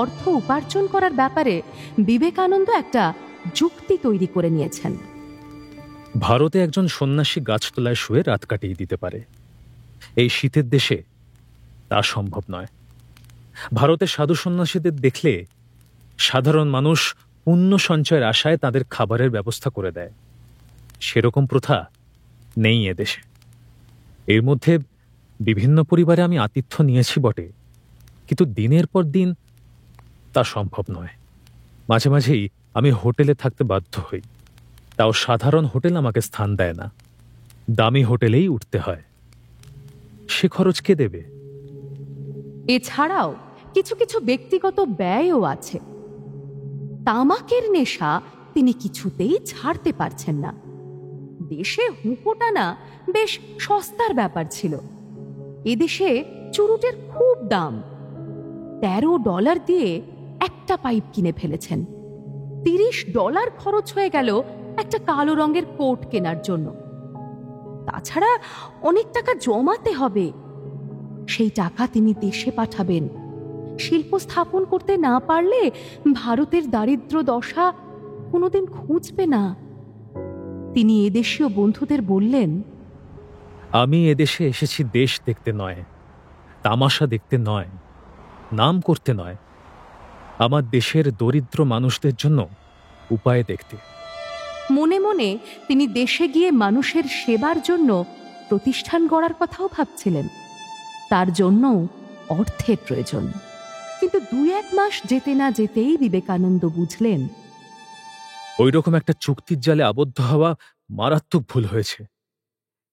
অর্থ উপার্জন করার ব্যাপারে বিবেকানন্দ একটা যুক্তি তৈরি করে নিয়েছেন। ভারতে একজন সন্ন্যাসী গাছতলায় শুয়ে রাত কাটিয়ে দিতে পারে, এই শীতের দেশে তা সম্ভব নয়। ভারতে সাধু সন্ন্যাসীদের দেখলে সাধারণ মানুষ পুণ্য সঞ্চয়ের আশায় তাদের খাবারের ব্যবস্থা করে দেয়। সেরকম প্রথা নেই এদেশে। এর মধ্যে বিভিন্ন পরিবারে আমি আতিথ্য নিয়েছি বটে, কিন্তু দিনের পর দিন তা সম্ভব নয়। মাঝে মাঝেই আমি হোটেলে থাকতে বাধ্য হই, তাও সাধারণ হোটেল আমাকে স্থান দেয় না, দামি হোটেলেই উঠতে হয়। সে খরচ কে দেবে? এছাড়াও কিছু কিছু ব্যক্তিগত ব্যয়ও আছে। তামাকের নেশা তিনি কিছুতেই ছাড়তে পারছেন না। দেশে হুঁকো টানা বেশ সস্তার ব্যাপার ছিল। এদেশে চুরুটের খুব দাম। $13 দিয়ে একটা পাইপ কিনে ফেলেছেন। $30 খরচ হয়ে গেল একটা কালো রঙের কোট কেনার জন্য। তাছাড়া অনেক টাকা জমাতে হবে। সেই টাকা তিনি দেশে পাঠাবেন। শিল্প স্থাপন করতে না পারলে ভারতের দারিদ্র দশা কোনোদিন খুঁজবে না। তিনি এদেশীয় বন্ধুদের বললেন, আমি এদেশে এসেছি দেশ দেখতে নয়, তামাশা দেখতে নয়, নাম করতে নয়, আমার দেশের দরিদ্র মানুষদের জন্য উপায় দেখতে। মনে মনে তিনি দেশে গিয়ে মানুষের সেবার জন্য প্রতিষ্ঠান গড়ার কথাও ভাবছিলেন। তার জন্য অর্থের প্রয়োজন। কিন্তু 2-1 মাস যেতে না যেতেই বিবেকানন্দ বুঝলেন, ওই রকম একটা চুক্তির জালে আবদ্ধ হওয়া মারাত্মক ভুল হয়েছে।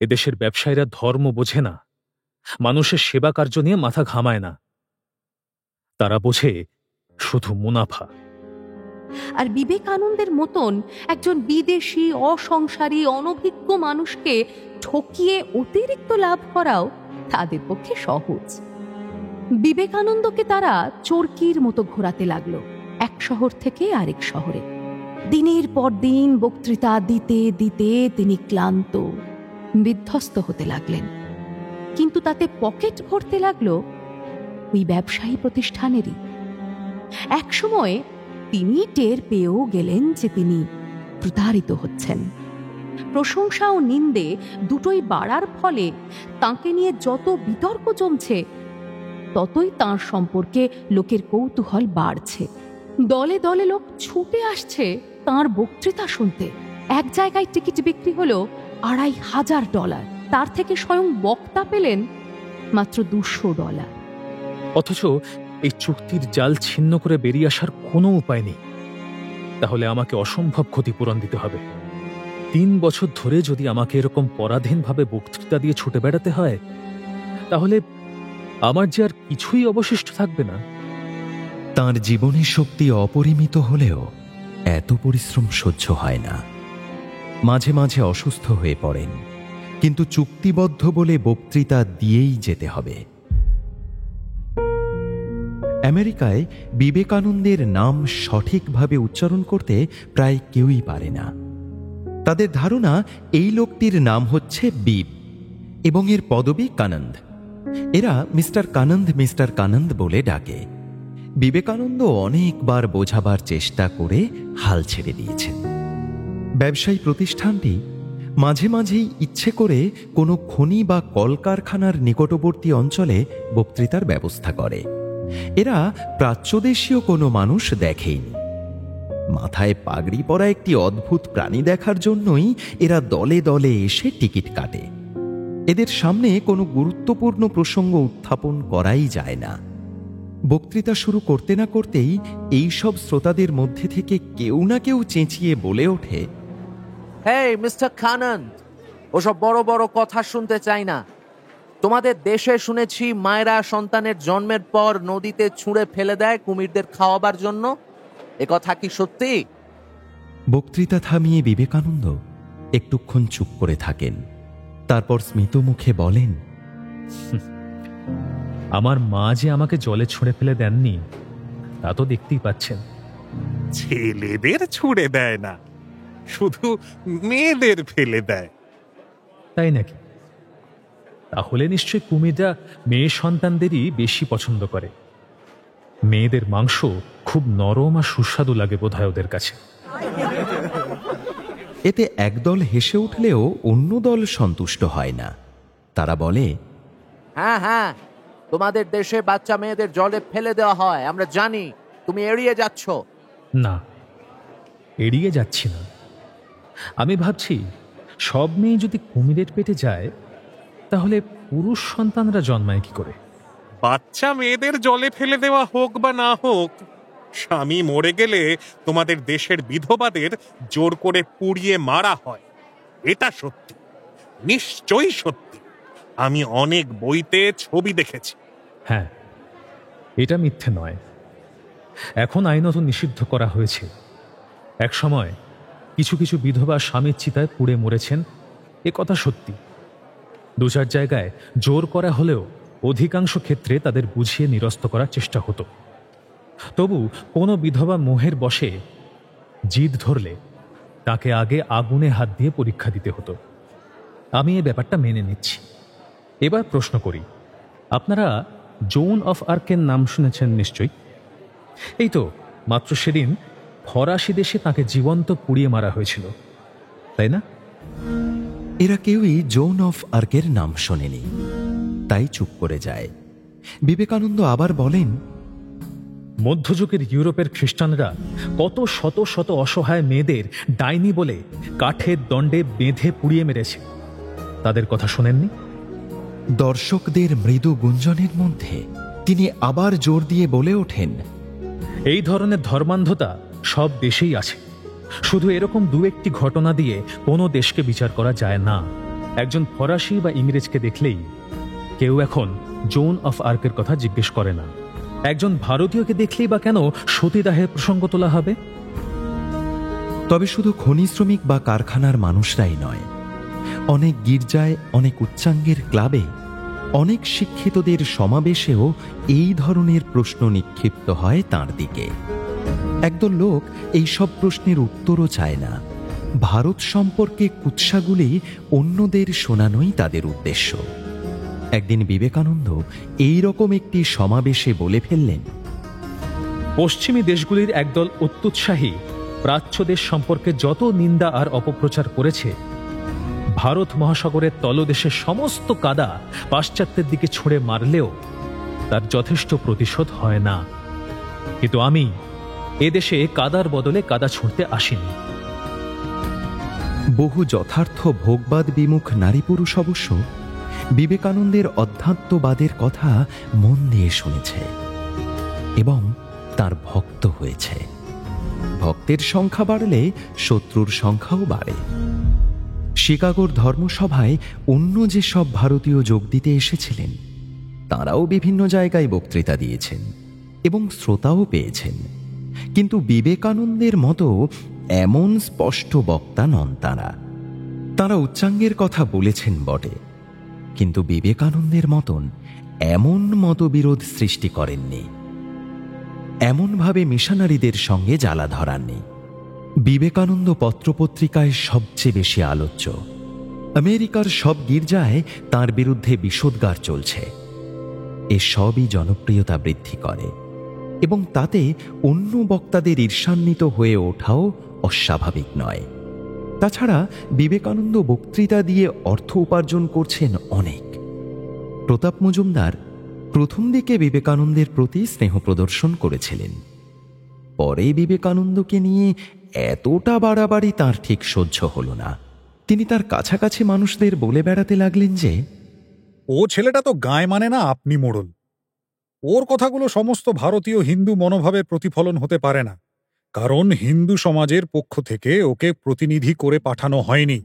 এদেশের ব্যবসায়ীরা ধর্ম বোঝে না, মানুষের সেবা কার্য নিয়ে মাথা ঘামায় না। তারা বোঝে শুধু মুনাফা। আর বিবেকানন্দের মতন একজন বিদেশি, অসংসারী, অনভিজ্ঞ মানুষকে ঠকিয়ে অতিরিক্ত লাভ করাও তাদের পক্ষে সহজ। বিবেকানন্দকে তারা চরকির মতো ঘোরাতে লাগলো, এক শহর থেকে আরেক শহরে। দিনের পর দিন বক্তৃতা দিতে দিতে তিনি ক্লান্ত, বিধ্বস্ত হতে লাগলেন। কিন্তু তাতে পকেট ভরতে লাগলো ওই ব্যবসায়ী প্রতিষ্ঠানেরই। একসময় তিনি টের পেয়েও গেলেন যে তিনি প্রতারিত হচ্ছেন। প্রশংসা ও নিন্দে দুটোই বাড়ার ফলে তাঁকে নিয়ে যত বিতর্ক জমছে, ততই তাঁর সম্পর্কে লোকের কৌতূহল বাড়ছে। দলে দলে লোক ছুটে আসছে তাঁর বক্তৃতা শুনতে। এক জায়গায় টিকিট বিক্রি হলো $2500, তার থেকে স্বয়ং বক্তা পেলেন মাত্র $200। অথচ এই চুক্তির জাল ছিন্ন করে বেরিয়ে আসার কোনো উপায় নেই। তাহলে আমাকে অসম্ভব ক্ষতিপূরণ দিতে হবে। 3 বছর ধরে যদি আমাকে এরকম পরাধীনভাবে বক্তৃতা দিয়ে ছুটে বেড়াতে হয়, তাহলে আমার যে আর কিছুই অবশিষ্ট থাকবে না। তাঁর জীবনের শক্তি অপরিমিত হলেও এত পরিশ্রম সহ্য হয় না। মাঝে মাঝে অসুস্থ হয়ে পড়েন, কিন্তু চুক্তিবদ্ধ বলে বক্তৃতা দিয়েই যেতে হবে। আমেরিকায় বিবেকানন্দের নাম সঠিকভাবে উচ্চারণ করতে প্রায় কেউই পারে না। তাদের ধারণা এই লোকটির নাম হচ্ছে বিব এবং এর পদবী কানন্দ। এরা মিস্টার কানন্দ বলে ডাকে। বিবেকানন্দ অনেকবার বোঝাবার চেষ্টা করে হাল ছেড়ে দিয়েছেন। ব্যবসায়ী প্রতিষ্ঠানটি মাঝে মাঝেই ইচ্ছে করে কোনো খনি বা কলকারখানার নিকটবর্তী অঞ্চলে বক্তৃতার ব্যবস্থা করে। এরা প্রাচ্যদেশীয় কোনো মানুষ দেখেইনি। মাথায় পাগড়ি পরা একটি অদ্ভুত প্রাণী দেখার জন্যই এরা দলে দলে এসে টিকিট কাটে। এদের সামনে কোনো গুরুত্বপূর্ণ প্রসঙ্গ উত্থাপন করাই যায় না। বক্তৃতা শুরু করতে না করতেই এই সব শ্রোতাদের মধ্যে থেকে কেউ না কেউ চেঁচিয়ে বলে ওঠে, হেই মিস্টার কানন্দ, ওসব বড় বড় কথা শুনতে চাই না। তোমাদের দেশে শুনেছি মায়েরা সন্তানের জন্মের পর নদীতে ছুঁড়ে ফেলে দেয় কুমিরদের খাওয়াবার জন্য। এ কথা কি সত্যি? বক্তৃতা থামিয়ে বিবেকানন্দ একটুক্ষণ চুপ করে থাকেন। তারপর স্মিত মুখে বলেন, আমার মা যে আমাকে জলে ছুঁড়ে ফেলে দেননি তা তো দেখতেই পাচ্ছেন। ছেলেদের ছুঁড়ে দেয় না, শুধু মেয়েদের ফেলে দেয়। তাই নাকি? তাহলে নিশ্চয় কুমিররা মেয়ে সন্তানদেরই বেশি পছন্দ করে। মেয়েদের মাংস খুব নরম আর সুস্বাদু লাগে বোধহয় ওদের কাছে। এতে একদল হেসে উঠলেও অন্য দল সন্তুষ্ট হয় না। তারা বলে, হ্যাঁ, তোমাদের দেশে বাচ্চা মেয়েদের জলে ফেলে দেওয়া হয়, আমরা জানি। তুমি এড়িয়ে যাচ্ছ। না, এড়িয়ে যাচ্ছি না। আমি ভাবছি সব মেয়ে যদি কুমিরের পেটে যায় তাহলে পুরুষ সন্তানরা জন্মায় কি করে? বাচ্চা মেয়েদের জলে ফেলে দেওয়া হোক বা না হোক, স্বামী মরে গেলে তোমাদের দেশের বিধবাদের জোর করে পুড়িয়ে মারা হয়। এটা সত্যি, নিশ্চয়ই সত্যি। আমি অনেক বইতে ছবি দেখেছি। হ্যাঁ, এটা মিথ্যে নয়। এখন আইনত নিষিদ্ধ করা হয়েছে। এক সময় কিছু কিছু বিধবা স্বামীর চিতায় পুড়ে মরেছেন, এ কথা সত্যি। 2-4 জায়গায় জোর করা হলেও অধিকাংশ ক্ষেত্রে তাদের বুঝিয়ে নিরস্ত করার চেষ্টা হতো। তবু কোনো বিধবা মোহের বশে জিদ ধরলে তাকে আগে আগুনে হাত দিয়ে পরীক্ষা দিতে হতো। আমি এই ব্যাপারটা মেনে নিচ্ছি। এবার প্রশ্ন করি, আপনারা জোন অফ আর্কের নাম শুনেছেন নিশ্চয়ই? এই তো মাত্র সেদিন ফরাসি দেশে তাকে জীবন্ত পুড়িয়ে মারা হয়েছিল, তাই না? এরা কেউই জোন অফ আর্কের নাম শোনেনি, তাই চুপ করে যায়। বিবেকানন্দ আবার বলেন, মধ্যযুগের ইউরোপের খ্রিস্টানরা কত শত শত অসহায় মেয়েদের ডাইনি বলে কাঠের দণ্ডে বেঁধে পুড়িয়ে মেরেছে। তাদের কথা শোনেননি? দর্শকদের মৃদু গুঞ্জনের মধ্যে তিনি আবার জোর দিয়ে বলে ওঠেন, এই ধরনের ধর্মান্ধতা সব দেশেই আছে। শুধু এরকম 2-1টি ঘটনা দিয়ে কোনো দেশকে বিচার করা যায় না। একজন ফরাসি বা ইংরেজকে দেখলেই কেউ এখন জোন অফ আর্কের কথা জিজ্ঞেস করে না। একজন ভারতীয়কে দেখলেই বা কেন সতীদাহের প্রসঙ্গ তোলা হবে? তবে শুধু খনি শ্রমিক বা কারখানার মানুষরাই নয়, অনেক গির্জায়, অনেক উচ্চাঙ্গের ক্লাবে, অনেক শিক্ষিতদের সমাবেশেও এই ধরনের প্রশ্ন নিক্ষিপ্ত হয় তাঁর দিকে। একদল লোক এই সব প্রশ্নের উত্তরও চায় না। ভারত সম্পর্কে কুৎসাগুলি অন্যদের শোনানোই তাদের উদ্দেশ্য। একদিন বিবেকানন্দ এই রকম একটি সমাবেশে বলে ফেললেন, পশ্চিমী দেশগুলির একদল অত্যুৎসাহী প্রাচ্য দেশ সম্পর্কে যত নিন্দা আর অপপ্রচার করেছে, ভারত মহাসাগরের তলদেশের সমস্ত কাদা পাশ্চাত্যের দিকে ছুঁড়ে মারলেও তার যথেষ্ট প্রতিশোধ হয় না। কিন্তু আমি এদেশে কাদার বদলে কাদা ছুঁড়তে আসিনি। বহু যথার্থ ভোগবাদ বিমুখ নারী পুরুষ অবশ্য বিবেকানন্দের অধ্যাত্মবাদের কথা মন দিয়ে শুনেছে এবং তার ভক্ত হয়েছে। ভক্তের সংখ্যা বাড়লে শত্রুর সংখ্যাও বাড়ে। শিকাগোর ধর্মসভায় অন্য যেসব ভারতীয় যোগ দিতে এসেছিলেন তাঁরাও বিভিন্ন জায়গায় বক্তৃতা দিয়েছেন এবং শ্রোতাও পেয়েছেন, কিন্তু বিবেকানন্দের মতো এমন স্পষ্ট বক্তা নন তাঁরা। তাঁরা উচ্চাঙ্গের কথা বলেছেন বটে, কিন্তু বিবেকানন্দের মতন এমন মতবিরোধ সৃষ্টি করেননি, এমনভাবে মিশনারিদের সঙ্গে জ্বালা ধরাননি। বিবেকানন্দ পত্রপত্রিকায় সবচেয়ে বেশি আলোচ্য। আমেরিকার সব গির্জায় তাঁর বিরুদ্ধে বিষোদ্গার চলছে। এ সবই জনপ্রিয়তা বৃদ্ধি করে এবং তাতে অন্য বক্তাদের ঈর্ষান্বিত হয়ে ওঠাও অস্বাভাবিক নয়। তাছাড়া বিবেকানন্দ বক্তৃতা দিয়ে অর্থ উপার্জন করছেন অনেক। প্রতাপ মজুমদার প্রথম দিকে বিবেকানন্দের প্রতি স্নেহ প্রদর্শন করেছিলেন, পরে বিবেকানন্দকে নিয়ে এতটা বাড়াবাড়ি তাঁর ঠিক সহ্য হল না। তিনি তার কাছাকাছি মানুষদের বলে বেড়াতে লাগলেন যে, ও ছেলেটা তো গায়ে মানে না আপনি মোড়ল। ওর কথাগুলো সমস্ত ভারতীয় হিন্দু মনোভাবের প্রতিফলন হতে পারে না, কারণ হিন্দু সমাজের পক্ষ থেকে ওকে প্রতিনিধি করে পাঠানো হয়নি।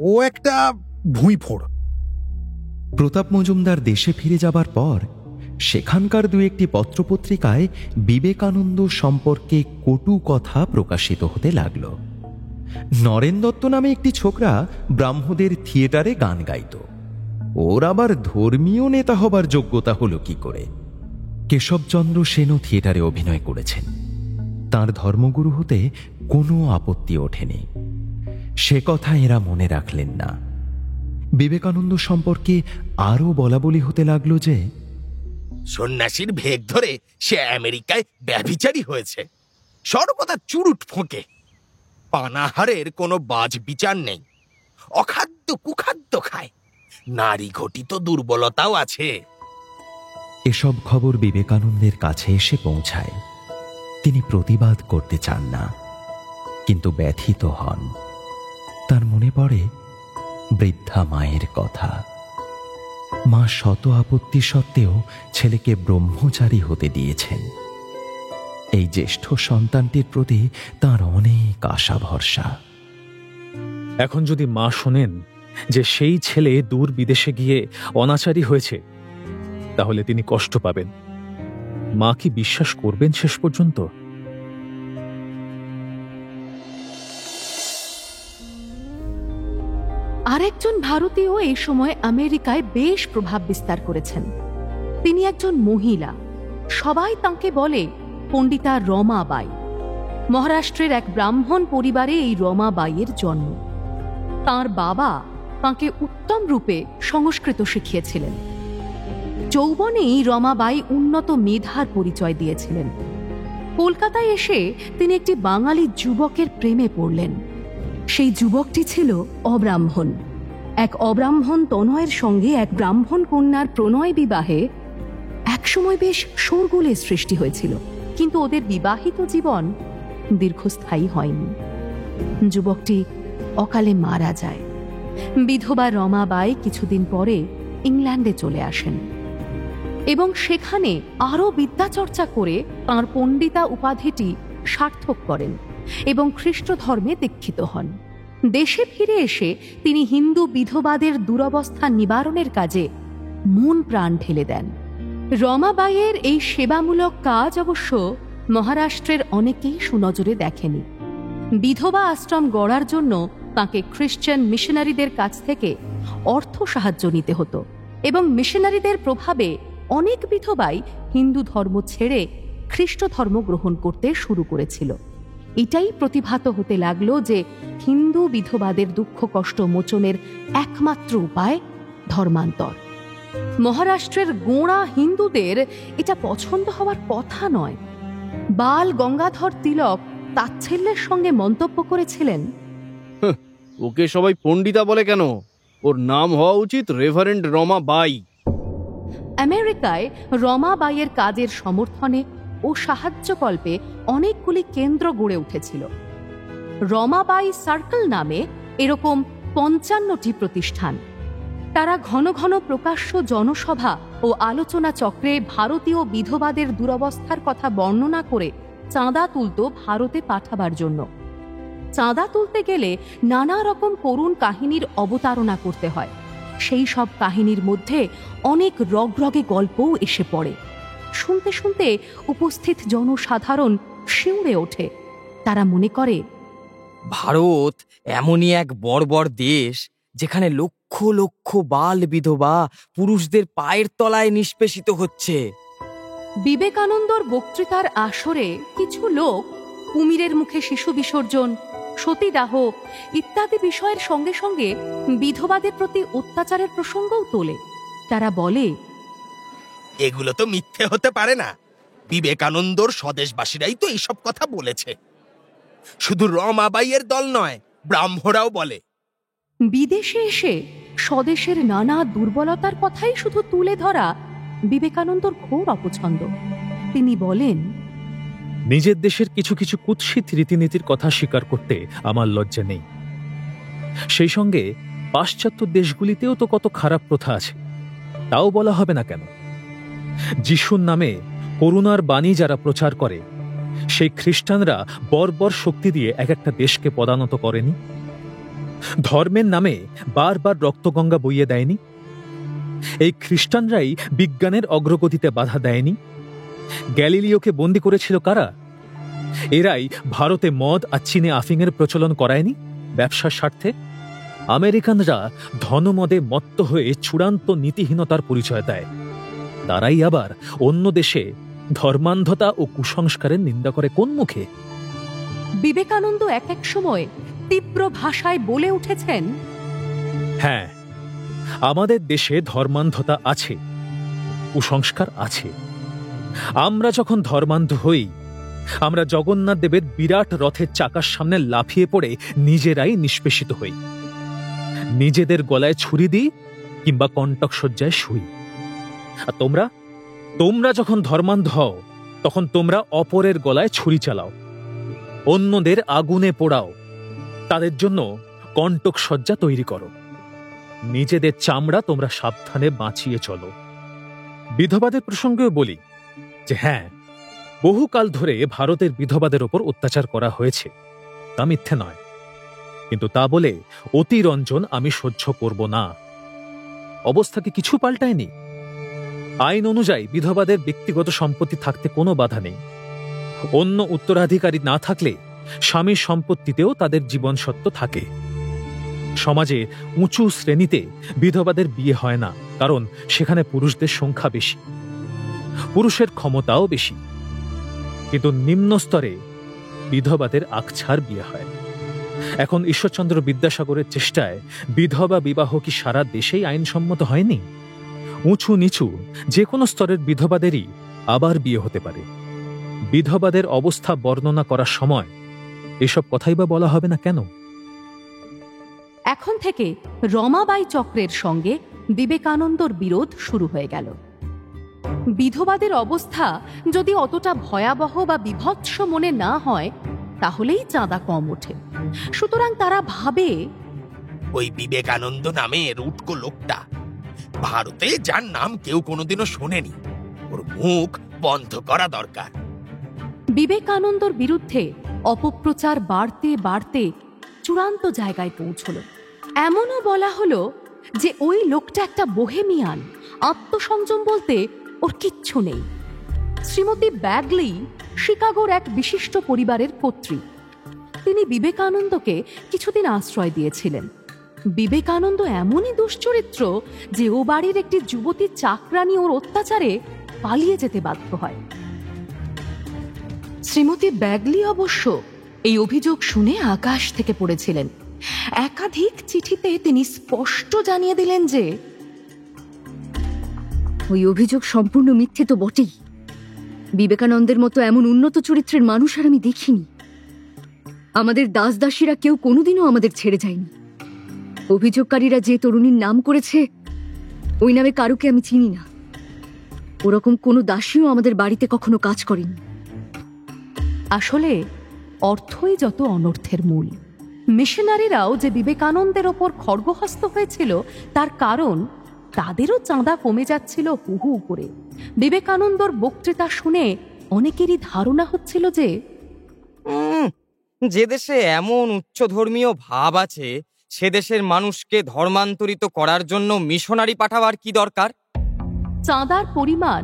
ও একটা ভুঁইফোড়। প্রতাপ মজুমদার দেশে ফিরে যাবার পর সেখানকার 2-1টি পত্রপত্রিকায় বিবেকানন্দ সম্পর্কে কটু কথা প্রকাশিত হতে লাগল। নরেন দত্ত নামে একটি ছোকরা ব্রাহ্মদের থিয়েটারে গান গাইত, ওর আবার ধর্মীয় নেতা হবার যোগ্যতা হলো কি করে? কেশবচন্দ্র সেনও থিয়েটারে অভিনয় করেছেন, তাঁর ধর্মগুরু হতে কোনো আপত্তি ওঠেনি। সে কথা এরা মনে রাখলেন না। বিবেকানন্দ সম্পর্কে আরও বলাবলি হতে লাগলো যে, সন্ন্যাসীর ভেগ ধরে সে আমেরিকায় ব্যভিচারী হয়েছে, সর্বদা চুরুট ফোঁকে, পানাহারের কোনো বাজ বিচার নেই, অখাদ্য কুখাদ্য খায়, নারী ঘটিত দুর্বলতাও আছে। এসব খবর বিবেকানন্দের কাছে এসে পৌঁছায়। তিনি প্রতিবাদ করতে চান না, কিন্তু ব্যথিত হন। তার মনে পড়ে বৃদ্ধা মায়ের কথা। মা শত আপত্তি সত্ত্বেও ছেলেকে ব্রহ্মচারী হতে দিয়েছেন। এই জ্যেষ্ঠ সন্তানটির প্রতি তার অনেক আশা ভরসা। এখন যদি মা শোনেন যে সেই ছেলে দূর বিদেশে গিয়ে অনাচারী হয়েছে, তাহলে তিনি কষ্ট পাবেন। মা কি বিশ্বাস করবেন শেষ পর্যন্ত? আরেকজন ভারতীয় এই সময় আমেরিকায় বেশ প্রভাব বিস্তার করেছেন। তিনি একজন মহিলা, সবাই তাঁকে বলে পণ্ডিতা রমাবাই। মহারাষ্ট্রের এক ব্রাহ্মণ পরিবারে এই রমাবাইয়ের জন্ম। তাঁর বাবা তাঁকে উত্তম রূপে সংস্কৃত শিখিয়েছিলেন। যৌবনেই রমাবাই উন্নত মেধার পরিচয় দিয়েছিলেন। কলকাতায় এসে তিনি একটি বাঙালি যুবকের প্রেমে পড়লেন। সেই যুবকটি ছিল অব্রাহ্মণ। এক অব্রাহ্মণ তনয়ের সঙ্গে এক ব্রাহ্মণ কন্যার প্রণয় বিবাহে একসময় বেশ শোরগোলের সৃষ্টি হয়েছিল, কিন্তু ওদের বিবাহিত জীবন দীর্ঘস্থায়ী হয়নি। যুবকটি অকালে মারা যায়। বিধবা রমাবাই কিছুদিন পরে ইংল্যান্ডে চলে আসেন এবং সেখানে আরও বিদ্যাচর্চা করে তাঁর পণ্ডিতা উপাধিটি সার্থক করেন এবং খ্রিস্ট ধর্মে দীক্ষিত হন। দেশে ফিরে এসে তিনি হিন্দু বিধবাদের দুরবস্থা নিবারণের কাজে মন প্রাণ ঢেলে দেন। রমাবাইয়ের এই সেবামূলক কাজ অবশ্য মহারাষ্ট্রের অনেকেই সুনজরে দেখেনি। বিধবা আশ্রম গড়ার জন্য তাঁকে খ্রিস্টান মিশনারিদের কাছ থেকে অর্থ সাহায্য নিতে হতো এবং মিশনারিদের প্রভাবে অনেক বিধবাই হিন্দু ধর্ম ছেড়ে খ্রিস্ট ধর্ম গ্রহণ করতে শুরু করেছিল। এটাই প্রতিভাত হতে লাগলো যে হিন্দু বিধবাদের দুঃখ কষ্ট মোচনের একমাত্র উপায় ধর্মান্তর। মহারাষ্ট্রের গোঁড়া হিন্দুদের এটা পছন্দ হওয়ার কথা নয়। বাল গঙ্গাধর তিলক তাচ্ছিল্যের সঙ্গে মন্তব্য করেছিলেন, ওকে সবাই পণ্ডিতা বলে কেন? ওর নাম হওয়া উচিত রেভারেন্ড রমাবাই। আমেরিকায় রমাবাইয়ের কাজের সমর্থনে ও সাহায্যকল্পে অনেকগুলি কেন্দ্র গড়ে উঠেছিল। রমাবাই সার্কেল নামে এরকম ৫৫টি প্রতিষ্ঠান। তারা ঘন ঘন প্রকাশ্য জনসভা ও আলোচনা চক্রে ভারতীয় বিধবাদের দুরবস্থার কথা বর্ণনা করে চাঁদা তুলত ভারতে পাঠাবার জন্য। চাঁদা তুলতে গেলে নানা রকম করুণ কাহিনীর অবতারণা করতে হয়। সেই সব কাহিনীর মধ্যে অনেক রগরগে গল্পও এসে পড়ে। শুনতে শুনতে উপস্থিত জনসাধারণ শিউরে ওঠে। তারা মনে করে, ভারত এমনই এক বর্বর দেশ যেখানে লক্ষ লক্ষ বাল বিধবা পুরুষদের পায়ের তলায় নিষ্পেষিত হচ্ছে। বিবেকানন্দর বক্তৃতার আসরে কিছু লোক কুমিরের মুখে শিশু বিসর্জন, সতীদাহ ইত্যাদি বিষয়ের সঙ্গে সঙ্গে বিধবাদের প্রতি অত্যাচারের প্রসঙ্গও তোলে। তারা বলে, এগুলো তো মিথ্যে হতে পারে না। বিবেকানন্দর স্বদেশবাসীরাই তো এইসব কথা বলেছে। শুধু রমাবাইয়ের দল নয়, ব্রাহ্মরাও বলে। বিদেশে এসে স্বদেশের নানা দুর্বলতার কথাই শুধু তুলে ধরা বিবেকানন্দর ঘোর অপছন্দ। তিনি বলেন, নিজের দেশের কিছু কিছু কুৎসিত রীতিনীতির কথা স্বীকার করতে আমার লজ্জা নেই। সেই সঙ্গে পাশ্চাত্য দেশগুলিতেও তো কত খারাপ প্রথা আছে, তাও বলা হবে না কেন? যিশুর নামে করুণার বাণী যারা প্রচার করে, সেই খ্রিস্টানরা বর্বর শক্তি দিয়ে এক একটা দেশকে পদানত করেনি? ধর্মের নামে বারবার রক্তগঙ্গা বইয়ে দেয়নি? এই খ্রিস্টানরাই বিজ্ঞানের অগ্রগতিতে বাধা দেয়নি? গ্যালিলিওকে বন্দী করেছিল কারা? এরাই ভারতে মদ আর চীনে আফিংয়ের প্রচলন করায়নি ব্যবসার স্বার্থে? আমেরিকানরা ধনমদে মত্ত হয়ে চূড়ান্ত নীতিহীনতার পরিচয় দেয়। তারাই আবার অন্য দেশে ধর্মান্ধতা ও কুসংস্কারের নিন্দা করে কোন মুখে? বিবেকানন্দ এক এক সময় তীব্র ভাষায় বলে উঠেছেন, হ্যাঁ, আমাদের দেশে ধর্মান্ধতা আছে, কুসংস্কার আছে। আমরা যখন ধর্মান্ধ হই, আমরা জগন্নাথ দেবের বিরাট রথের চাকার সামনে লাফিয়ে পড়ে নিজেরাই নিষ্পেষিত হই, নিজেদের গলায় ছুরি দিই কিংবা কণ্টক শয্যায় শুই। আর তোমরা যখন ধর্মান্ধ হও, তখন তোমরা অপরের গলায় ছুরি চালাও। অন্যদের আগুনে পোড়াও, তাদের জন্য কণ্টক শয্যা তৈরি করো, নিজেদের চামড়া তোমরা সাবধানে বাঁচিয়ে চলো। বিধবাদের প্রসঙ্গেও বলি যে হ্যাঁ, বহুকাল ধরে ভারতের বিধবাদের ওপর অত্যাচার করা হয়েছে, তা মিথ্যে নয়, কিন্তু তা বলে অতিরঞ্জন আমি সহ্য করব না। অবস্থা কি কিছু পাল্টায়নি? আইন অনুযায়ী বিধবাদের ব্যক্তিগত সম্পত্তি থাকতে কোনো বাধা নেই। অন্য উত্তরাধিকারী না থাকলে স্বামীর সম্পত্তিতেও তাদের জীবনসত্ত্ব থাকে। সমাজে উঁচু শ্রেণীতে বিধবাদের বিয়ে হয় না, কারণ সেখানে পুরুষদের সংখ্যা বেশি, পুরুষের ক্ষমতাও বেশি। কিন্তু নিম্ন স্তরে বিধবাদের আকছার বিয়ে হয়। এখন ঈশ্বরচন্দ্র বিদ্যাসাগরের চেষ্টায় বিধবা বিবাহ কি সারা দেশেই আইনসম্মত হয়নি? উঁচু নিচু যে কোনো স্তরের বিধবাদেরই আবার বিয়ে হতে পারে। বিধবাদের অবস্থা বর্ণনা করার সময় এসব কথাই বা বলা হবে না কেন? এখন থেকে রমাবাই চক্রের সঙ্গে বিবেকানন্দর বিরোধ শুরু হয়ে গেল। বিধবাদের অবস্থা যদি অতটা ভয়াবহ বা বিভৎস মনে না হয়, তাহলেই চাঁদা কম ওঠে। সুতরাং তারা ভাবে, ওই বিবেকানন্দ নামের উটকো লোকটা, ভারতে যার নাম কেউ কোনোদিনও শোনেনি, ওর মুখ বন্ধ করা দরকার। বিবেকানন্দর বিরুদ্ধে অপপ্রচার বাড়তে বাড়তে চূড়ান্ত জায়গায় পৌঁছল। এমনও বলা হলো যে ওই লোকটা একটা বোহেমিয়ান, আত্মসংযম বলতে ওর কিচ্ছু নেই। শ্রীমতী ব্যাগলি শিকাগোর এক বিশিষ্ট পরিবারের কর্ত্রী। তিনি বিবেকানন্দকে কিছুদিন আশ্রয় দিয়েছিলেন। বিবেকানন্দ এমনই দুশ্চরিত্র যে ও বাড়ির একটি যুবতী চাকরানী ওর অত্যাচারে পালিয়ে যেতে বাধ্য হয়। শ্রীমতী ব্যাগলি অবশ্য এই অভিযোগ শুনে আকাশ থেকে পড়েছিলেন। একাধিক চিঠিতে তিনি স্পষ্ট জানিয়ে দিলেন যে ওই অভিযোগ সম্পূর্ণ মিথ্যে তো বটেই। বিবেকানন্দের মতো এমন উন্নত চরিত্রের মানুষ আর আমি দেখিনি। আমাদের দাসদাসীরা কেউ কোনোদিনও আমাদের ছেড়ে যায়নি। অভিযোগকারীরা যে তরুণীর নাম করেছে, ওই নামে কারুকে আমি চিনি না। ওরকম কোনো দাসীও আমাদের বাড়িতে কখনো কাজ করেনি। আসলে অর্থই যত অনর্থের মূল। মিশনারিরাও যে বিবেকানন্দের ওপর খড়গহস্ত হয়েছিল, তার কারণ তাদেরও চাঁদা কমে যাচ্ছিল হু হু করে। বিবেকানন্দর বক্তৃতা শুনে অনেকেরই ধারণা হচ্ছিল যে দেশে এমন উচ্চধর্মীয় ভাব আছে, সে দেশের মানুষকে ধর্মান্তরিত করার জন্য মিশনারি পাঠাবার কি দরকার? চাঁদার পরিমাণ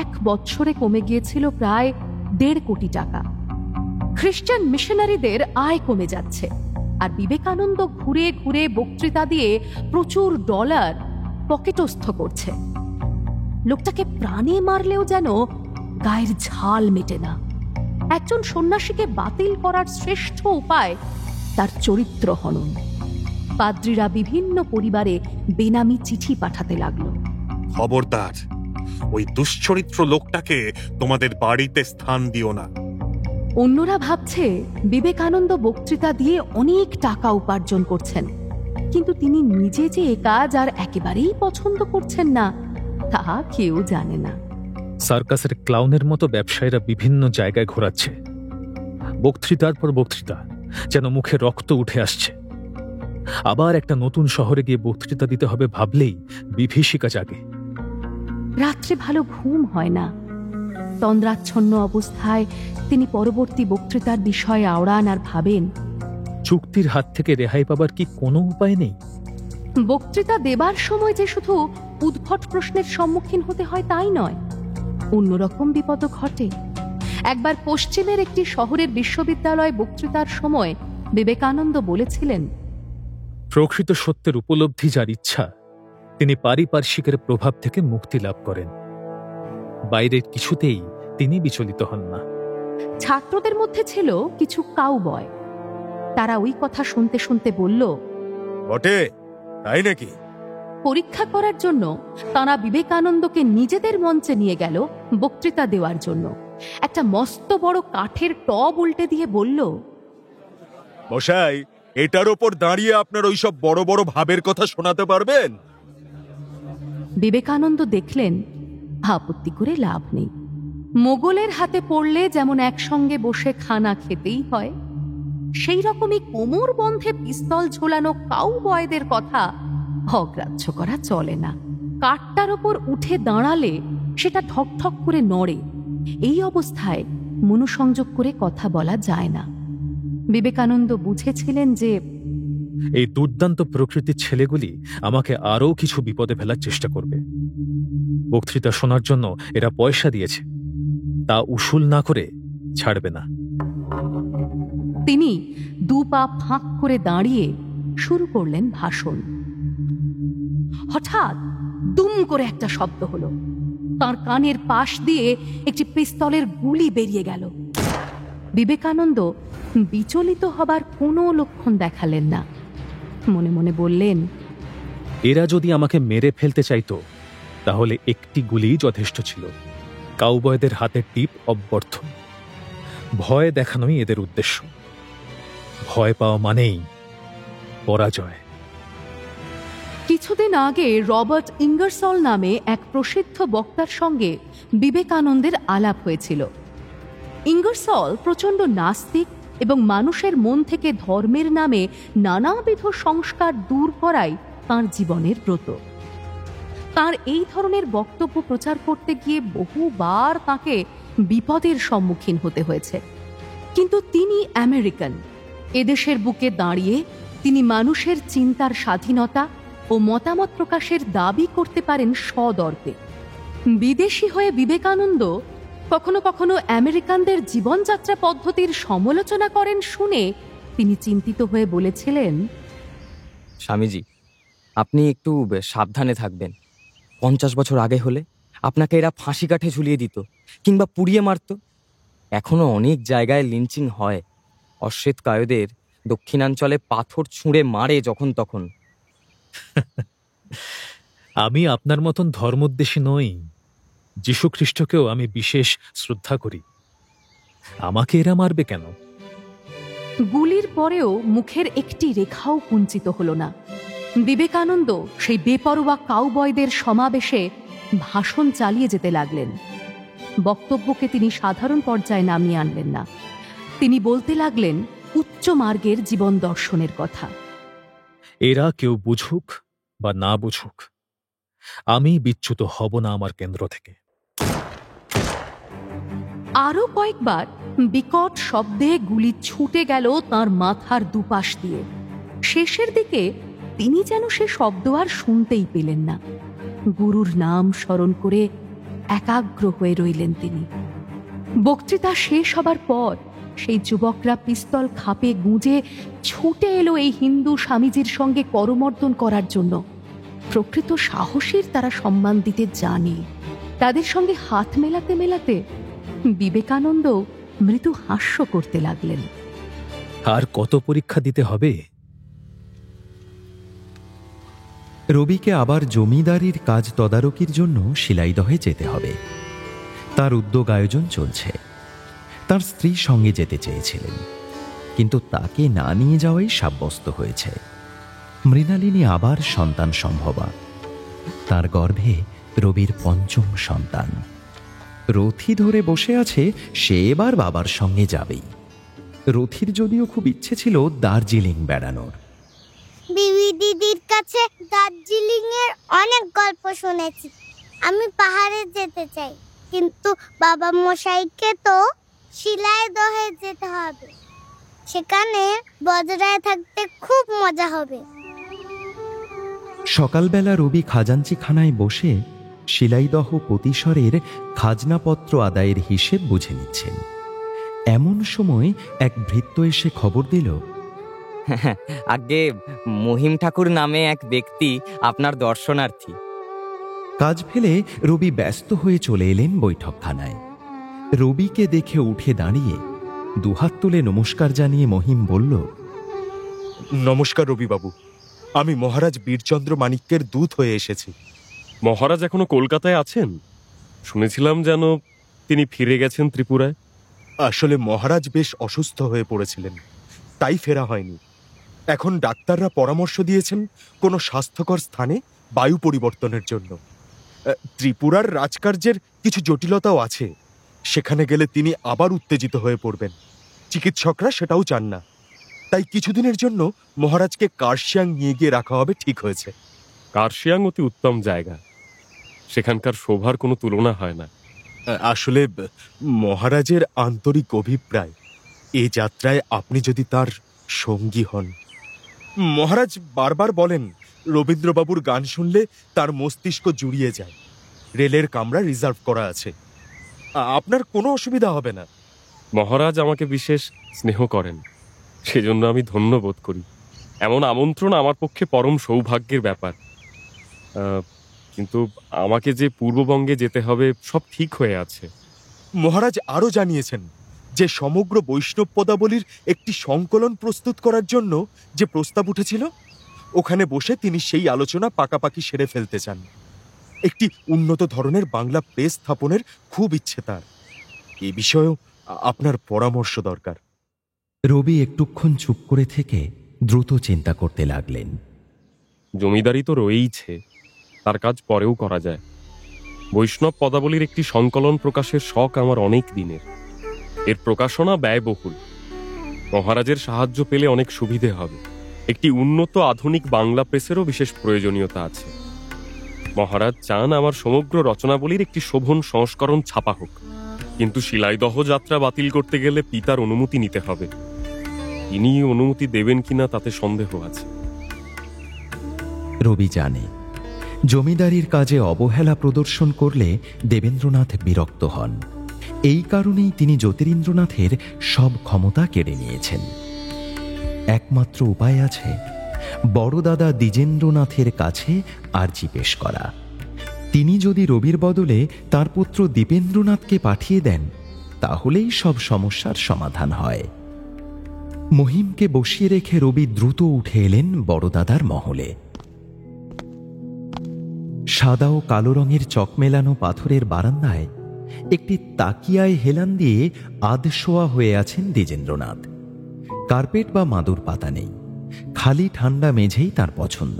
1 বছরে কমে গিয়েছিল প্রায় 1.5 কোটি টাকা। খ্রিস্টান মিশনারিদের আয় কমে যাচ্ছে, আর বিবেকানন্দ ঘুরে ঘুরে বক্তৃতা দিয়ে প্রচুর ডলার পকেটস্থ করছে। লোকটাকে প্রাণে মারলেও যেন গায়ের ঝাল মেটে না। একজন সন্ন্যাসীকে বাতিল করার শ্রেষ্ঠ উপায় তার চরিত্র হনন। পাদ্রীরা বিভিন্ন পরিবারে বেনামি চিঠি পাঠাতে লাগলো। খবরদার, ওই দুশ্চরিত্র লোকটাকে তোমাদের বাড়িতে স্থান দিও না। অন্যরা ভাবছে বিবেকানন্দ বক্তৃতা দিয়ে অনেক টাকা উপার্জন করছেন, কিন্তু তিনি নিজে যে এ কাজ আর একেবারেই পছন্দ করছেন না, তা কেউ জানে না। সার্কাসের ক্লাউনের মতো ব্যবসায়ীরা বিভিন্ন জায়গায় ঘোরাচ্ছে, বক্তৃতার পর বক্তৃতা, যেন মুখে রক্ত উঠে আসছে। আবার একটা নতুন শহরে গিয়ে বক্তৃতা দিতে হবে ভাবলেই বিভীষিকা জাগে। রাত্রে ভালো ঘুম হয় না। তন্দ্রাচ্ছন্ন অবস্থায় তিনি পরবর্তী বক্তৃতার বিষয়ে আওড়ান আর ভাবেন, চুক্তির হাত থেকে রেহাই পাবার কি কোনো উপায় নেই? বক্তৃতা দেবার সময় যে শুধু উদ্ভট প্রশ্নের সম্মুখীন হতে হয় তাই নয়, অন্যরকম বিপদ ঘটে। একবার পশ্চিমের একটি শহরের বিশ্ববিদ্যালয় বক্তৃতার সময় বিবেকানন্দ বলেছিলেন, প্রকৃত সত্যের উপলব্ধি যার ইচ্ছা, তিনি পারিপার্শ্বিকের প্রভাব থেকে মুক্তি লাভ করেন। বাইরের কিছুতেই তিনি বিচলিত হন না। ছাত্রদের মধ্যে ছিল কিছু কাউবয়। তারা ওই কথা শুনতে শুনতে বলল, বটে, তাই নাকি? পরীক্ষা করার জন্য তারা বিবেকানন্দকে নিজেদের মঞ্চে নিয়ে গেল বক্তৃতা দেওয়ার জন্য। একটা মস্ত বড় কাঠের টব উল্টে দিয়ে বলল, মশাই, এটার ওপর দাঁড়িয়ে আপনার ওইসব বড় বড় ভাবের কথা শোনাতে পারবেন? বিবেকানন্দ দেখলেন আপত্তি করে লাভ নেই। মোগলের হাতে পড়লে যেমন একসঙ্গে বসে খানা খেতেই হয়, সেই রকমই কোমর বন্ধে পিস্তল ঝোলানো কাউবয়দের কথা অগ্রাহ্য করা চলে না। কাঠটার ওপর উঠে দাঁড়ালে সেটা ঠকঠক করে নড়ে। এই অবস্থায় মনোসংযোগ করে কথা বলা যায় না। বিবেকানন্দ বুঝেছিলেন যে এই দুর্দান্ত প্রকৃতির ছেলেগুলি আমাকে আরও কিছু বিপদে ফেলার চেষ্টা করবে। বক্তৃতা শোনার জন্য এরা পয়সা দিয়েছে, তা উসুল না করে ছাড়বে না। তিনি দু পা ফাঁক করে দাঁড়িয়ে শুরু করলেন ভাষণ। হঠাৎ দুম করে একটা শব্দ হলো। তার কানের পাশ দিয়ে একটি পিস্তলের গুলি বেরিয়ে গেল। বিবেকানন্দ বিচলিত হবার কোনো লক্ষণ দেখালেন না। মনে মনে বললেন, এরা যদি আমাকে মেরে ফেলতে চাইতো তাহলে একটি গুলি যথেষ্ট ছিল। কাউবয়দের হাতের টিপ অব্যর্থ। ভয় দেখানোই এদের উদ্দেশ্য। ভয় পাওয়া মানেই পরাজয়। কিছুদিন আগে রবার্ট ইঙ্গারসল নামে এক প্রসিদ্ধ বক্তার সঙ্গে বিবেকানন্দের আলাপ হয়েছিল। ইঙ্গারসল প্রচণ্ড নাস্তিক এবং মানুষের মন থেকে ধর্মের নামে নানাবিধ সংস্কার দূর করাই তাঁর জীবনের ব্রত। তাঁর এই ধরনের বক্তব্য প্রচার করতে গিয়ে বহুবার তাঁকে বিপদের সম্মুখীন হতে হয়েছে। কিন্তু তিনি আমেরিকান। এদেশের বুকে দাঁড়িয়ে তিনি মানুষের চিন্তার স্বাধীনতা ও মতামত প্রকাশের দাবি করতে পারেন সদর্পে। বিদেশি হয়ে বিবেকানন্দ কখনো কখনো আমেরিকানদের জীবনযাত্রা পদ্ধতির সমালোচনা করেন শুনে তিনি চিন্তিত হয়ে বলেছিলেন, স্বামীজি, আপনি একটু সাবধানে থাকবেন। 50 বছর আগে হলে আপনাকে এরা ফাঁসি কাঠে ঝুলিয়ে দিত কিংবা পুড়িয়ে মারত। এখনো অনেক জায়গায় লিঞ্চিং হয়। অশ্বেত কায়দের দক্ষিণাঞ্চলে পাথর ছুঁড়ে মারে যখন তখন। আমি আপনার মতন ধর্মোদ্দেশী নই। যীশুখ্রিস্টকেও আমি বিশেষ শ্রদ্ধা করি। আমাকে এরা মারবে কেন? গুলির পরেও মুখের একটি রেখাও কুঞ্চিত হল না। বিবেকানন্দ সেই বেপরোয়া কাউবয়দের সমাবেশে ভাষণ চালিয়ে যেতে লাগলেন। বক্তব্যকে তিনি সাধারণ পর্যায়ে নামিয়ে আনলেন না। তিনি বলতে লাগলেন উচ্চ মার্গের জীবন দর্শনের কথা। এরা কেউ বুঝুক বা না বুঝুক, আমি বিচ্যুত হব না আমার কেন্দ্র থেকে। আরো কয়েকবার বিকট শব্দে গুলি ছুটে গেল তাঁর মাথার দুপাশ দিয়ে। শেষের দিকে তিনি যেন সে শব্দ আর শুনতেই পেলেন না। গুরুর নাম স্মরণ করে একাগ্র হয়ে রইলেন তিনি। বক্তৃতা শেষ হবার পর সেই যুবকরা পিস্তল খাপে গুঁজে ছুটে এলো এই হিন্দু স্বামীজির সঙ্গে করমর্দন করার জন্য। প্রকৃত সাহসীর তারা সম্মান দিতে জানে। তাদের সঙ্গে হাত মেলাতে মেলাতে বিবেকানন্দ মৃদু হাস্য করতে লাগলেন। আর কত পরীক্ষা দিতে হবে? রবিকে আবার জমিদারির কাজ তদারকির জন্য শিলাইদহে যেতে হবে। তার উদ্যোগ আয়োজন চলছে। তার স্ত্রী সঙ্গে যেতে চেয়েছিলেন, কিন্তু তাকে না নিয়ে যাওয়াই সাব্যস্ত হয়েছে। মৃণালিনী আবার সন্তান সম্ভবা। তার গর্ভে রবির পঞ্চম সন্তান। রথি ধরে বসে আছে, সে এবার বাবার সঙ্গে যাবেই। রথির যদিও খুব ইচ্ছে ছিল দার্জিলিং বেড়ানোর। বিবি দিদির কাছে দার্জিলিং এর অনেক গল্প শুনেছি। আমি পাহাড়ে যেতে চাই, কিন্তু বাবা মশাইকে তো শিলাইদহে যেতে হবে। সেখানে বজরায় থাকতে খুব মজা হবে। সকালবেলা রবি খাজাঞ্চিখানায় বসে শিলাইদহ প্রতিশরের খাজনাপত্র আদায়ের হিসেব বুঝে নিচ্ছেন। এমন সময় এক ভৃত্য এসে খবর দিল, আগে মহিম ঠাকুর নামে এক ব্যক্তি আপনার দর্শনার্থী। কাজ ফেলে রবি ব্যস্ত হয়ে চলে এলেন বৈঠকখানায়। রবিকে দেখে উঠে দাঁড়িয়ে দুহাত তুলে নমস্কার জানিয়ে মহিম বলল, নমস্কার রবিবাবু, আমি মহারাজ বীরচন্দ্র মানিক্যের দূত হয়ে এসেছি। মহারাজ এখনো কলকাতায় আছেন? শুনেছিলাম যেন তিনি ফিরে গেছেন ত্রিপুরায়। আসলে মহারাজ বেশ অসুস্থ হয়ে পড়েছিলেন, তাই ফেরা হয়নি। এখন ডাক্তাররা পরামর্শ দিয়েছেন কোনো স্বাস্থ্যকর স্থানে বায়ু পরিবর্তনের জন্য। ত্রিপুরার রাজকার্যের কিছু জটিলতাও আছে, সেখানে গেলে তিনি আবার উত্তেজিত হয়ে পড়বেন। চিকিৎসকরা সেটাও চান না। তাই কিছুদিনের জন্য মহারাজকে কার্শিয়াং নিয়ে গিয়ে রাখা হবে ঠিক হয়েছে। কার্শিয়াং অতি উত্তম জায়গা, সেখানকার শোভার কোনো তুলনা হয় না। আসলে মহারাজের আন্তরিক অভিপ্রায় এই যাত্রায় আপনি যদি তার সঙ্গী হন। মহারাজ বারবার বলেন রবীন্দ্রবাবুর গান শুনলে তার মস্তিষ্ক জুড়িয়ে যায়। রেলের কামরা রিজার্ভ করা আছে, আপনার কোনো অসুবিধা হবে না। মহারাজ আমাকে বিশেষ স্নেহ করেন, সেজন্য আমি ধন্য বোধ করি। এমন আমন্ত্রণ আমার পক্ষে পরম সৌভাগ্যের ব্যাপার। কিন্তু আমাকে যে পূর্ববঙ্গে যেতে হবে সব ঠিক হয়ে আছে। মহারাজ আরও জানিয়েছেন যে সমগ্র বৈষ্ণব পদাবলীর একটি সংকলন প্রস্তুত করার জন্য যে প্রস্তাব উঠেছিল, ওখানে বসে তিনি সেই আলোচনা পাকাপাকি সেরে ফেলতে চান। একটি উন্নত ধরনের বাংলা প্রেস স্থাপনের খুব ইচ্ছে তার। এ বিষয়েও আপনার পরামর্শ দরকার। রবি একটুক্ষণ চুপ করে থেকে দ্রুত চিন্তা করতে লাগলেন। জমিদারি তো রয়েইছে, তার কাজ পরেও করা যায়। বৈষ্ণব পদাবলীর একটি সংকলন প্রকাশের শখ আমার অনেক দিনের। এর প্রকাশনা ব্যয়বহুল। মহারাজের সাহায্য পেলে অনেক সুবিধে হবে। একটি উন্নত আধুনিক বাংলা প্রেসেরও বিশেষ প্রয়োজনীয়তা আছে। মহারাজ চান আমার সমগ্র রচনাবলীর একটি শোভন সংস্করণ ছাপা হোক, কিন্তু শিলাইদহ যাত্রা বাতিল করতে গেলে পিতার অনুমতি নিতে হবে। তিনি অনুমতি দেবেন কিনা তাতে সন্দেহ আছে। রবি জানে জমিদারির কাজে অবহেলা প্রদর্শন করলে দেবেন্দ্রনাথ বিরক্ত হন। এই কারণেই তিনি জ্যোতিরিন্দ্রনাথের সব ক্ষমতা কেড়ে নিয়েছেন। একমাত্র উপায় আছে বড় দাদা দ্বিজেন্দ্রনাথের কাছে আর্জি পেশ করা। তিনি যদি রবির বদলে তার পুত্র দীপেন্দ্রনাথকে পাঠিয়ে দেন, তাহলেই সব সমস্যার সমাধান হয়। মহিমকে বসিয়ে রেখে রবি দ্রুত উঠে এলেন বড় দাদার মহলে। সাদা ও কালো রঙের চকমেলানো পাথরের বারান্দায় একটি তাকিয়ায় হেলান দিয়ে আধশোয়া হয়ে আছেন দ্বিজেন্দ্রনাথ। কার্পেট বা মাদুর পাতা নেই, খালি ঠান্ডা মেঝেই তার পছন্দ।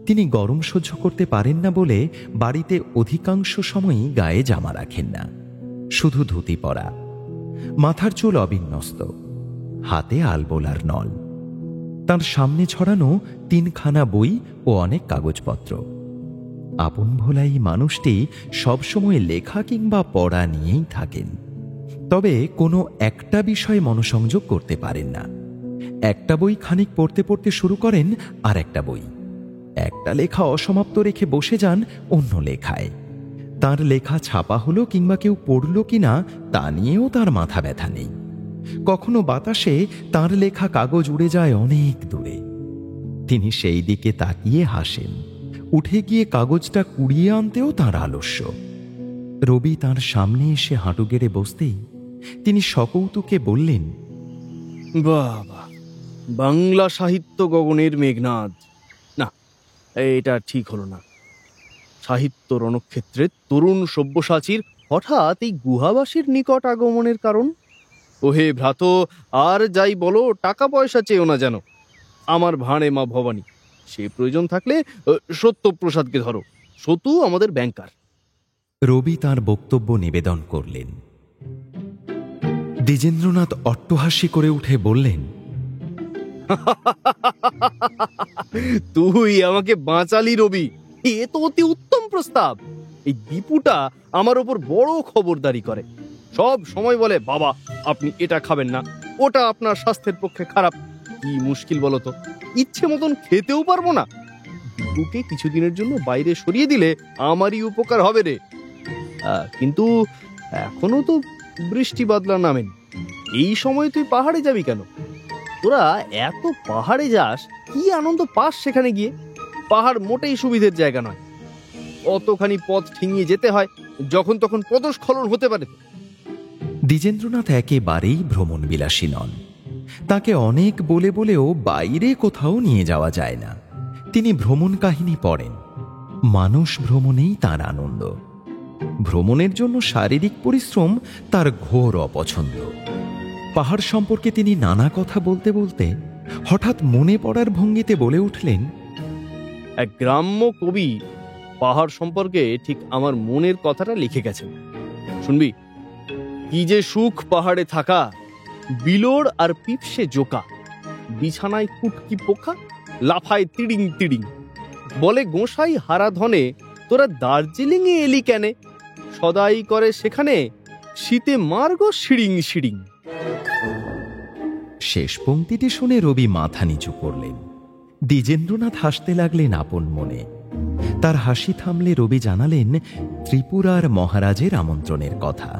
তিনি গরম সহ্য করতে পারেন না বলে বাড়িতে অধিকাংশ সময়ই গায়ে জামা রাখেন না, শুধু ধুতি পরা। মাথার চুল অবিন্যস্ত, হাতে আলবোলার নল। তার সামনে ছড়ানো 3খানা বই ও অনেক কাগজপত্র। আপন ভোলাই মানুষটি সবসময় লেখা কিংবা পড়া নিয়েই থাকেন, তবে কোনো একটা বিষয়ে মনোসংযোগ করতে পারেন না। একটা বই খানিক পড়তে পড়তে শুরু করেন আর একটা বই। একটা লেখা অসমাপ্ত রেখে বসে যান অন্য লেখায়। তার লেখা ছাপা হলো কিংবা কেউ পড়ল কিনা তা নিয়েও তার মাথা ব্যথা নেই। কখনো বাতাসে তার লেখা কাগজ উড়ে যায় অনেক দূরে। তিনি সেই দিকে তাকিয়ে হাসেন। উঠে গিয়ে কাগজটা কুড়িয়ে আনতেও তাঁর আলস্য। রবি তাঁর সামনে এসে হাঁটু গেড়ে বসতেই তিনি সকৌতুকে বললেন, বাবা, বাংলা সাহিত্য গগনের মেঘনাদ। না, এটা ঠিক হলো না। সাহিত্য রণক্ষেত্রে তরুণ সব্যসাচীর হঠাৎ এই গুহাবাসীর নিকট আগমনের কারণ? ওহে ভ্রাত, আর যাই বলো, টাকা পয়সা চেয়েও না যেন। আমার ভাঁড়ে মা ভবানী, সে প্রয়োজন থাকলে সত্যপ্রসাদকে ধরো। সতু আমাদের ব্যাংকার। রবি তাঁর বক্তব্য নিবেদন করলেন। দ্বিজেন্দ্রনাথ অট্টহাস্যি করে উঠে বললেন, তুই আমাকে বাঁচালি রবি। এ তো অতি উত্তম প্রস্তাব। এই দীপুটা আমার ওপর বড় খবরদারি করে। সব সময় বলে, বাবা আপনি এটা খাবেন না, ওটা আপনার স্বাস্থ্যের পক্ষে খারাপ। কি মুশকিল বলতো, ইচ্ছে মতন খেতেও পারবো না। দীপুকে কিছুদিনের জন্য বাইরে সরিয়ে দিলে আমারই উপকার হবে রে। কিন্তু এখনো তো বৃষ্টি বাদলা নামেন। এই সময় তুই পাহাড়ে যাবি কেন? তোরা এত পাহাড়ে যাস, কি আনন্দ পাস সেখানে গিয়ে? পাহাড় মোটেই সুবিধের জায়গা নয়। অতখানি পথ ঠেঙিয়ে যেতে হয়, যখন তখন পদস্খলন হতে পারে। দ্বিজেন্দ্রনাথ একেবারেই ভ্রমণবিলাসী নন। তাকে অনেক বলে বলেও বাইরে কোথাও নিয়ে যাওয়া যায় না। তিনি ভ্রমণ কাহিনী পড়েন। মানস ভ্রমণেই তার আনন্দ। ভ্রমণের জন্য শারীরিক পরিশ্রম তার ঘোর অপছন্দ। পাহাড় সম্পর্কে তিনি নানা কথা বলতে বলতে হঠাৎ মনে পড়ার ভঙ্গিতে বলে উঠলেন, এক গ্রাম্য কবি পাহাড় সম্পর্কে ঠিক আমার মনের কথাটা লিখে গেছেন, শুনবি? কি যে সুখ পাহাড়ে থাকা, বিলোর আর পিপসে জোকা, বিছানায় কুটকি পোকা, লাফায় তিড়িং তিড়িং। বলে গোসাই হারাধনে তোরা দার্জিলিং এ এলি কেনে, সদাই করে সেখানে শীতে মার্গ শিড়িং শিড়িং। শেষ পংক্তিটি শুনে রবি মাথা নিচু করলেন। দ্বিজেন্দ্রনাথ হাসতে লাগলেন আপন মনে। তার হাসি থামলে রবি জানালেন ত্রিপুরার মহারাজের আমন্ত্রণের কথা।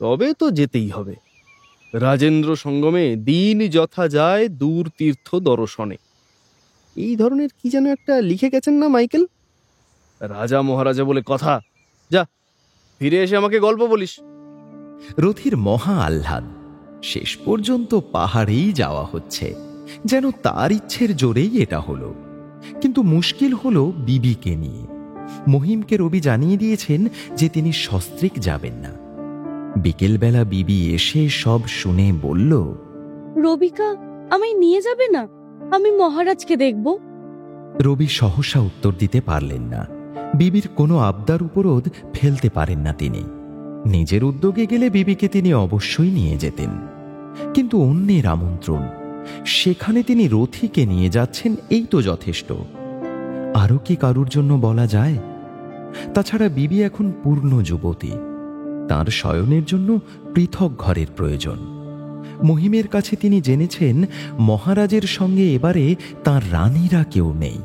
তবে তো যেতেই হবে। রাজেন্দ্র সঙ্গমে দিন যথা যায় দূর তীর্থ দর্শনে, এই ধরনের কি যেন একটা লিখে গেছেন না মাইকেল? রাজা মহারাজা বলে কথা। যা, ফিরে এসে আমাকে গল্প বলিস। রথির মহা আহ্লাদ। শেষ পর্যন্ত পাহাড়েই যাওয়া হচ্ছে, যেন তার ইচ্ছের জোরেই এটা হলো। কিন্তু মুশকিল হলো বিবিকে নিয়ে। মহিমকে রবি জানিয়ে দিয়েছেন যে তিনি সস্ত্রীক যাবেন না। বিকেলবেলা বিবি এসে সব শুনে বলল, রবিকা আমায় নিয়ে যাবে না? আমি মহারাজকে দেখব। রবি সহসা উত্তর দিতে পারলেন না। বিবির কোনো আবদার উপরোধ ফেলতে পারেন না তিনি। নিজের উদ্যোগে গেলে বিবিকে তিনি অবশ্যই নিয়ে যেতেন, কিন্তু অন্যের আমন্ত্রণ, সেখানে তিনি রথীকে নিয়ে যাচ্ছেন, এই তো যথেষ্ট। আরও কি কারুর জন্য বলা যায়? তাছাড়া বিবি এখন পূর্ণ যুবতী, তার শয়নের জন্য পৃথক ঘরের প্রয়োজন। মহিমের কাছে তিনি জেনেছেন মহারাজের সঙ্গে এবারে তার রানীরা কেউ নেই।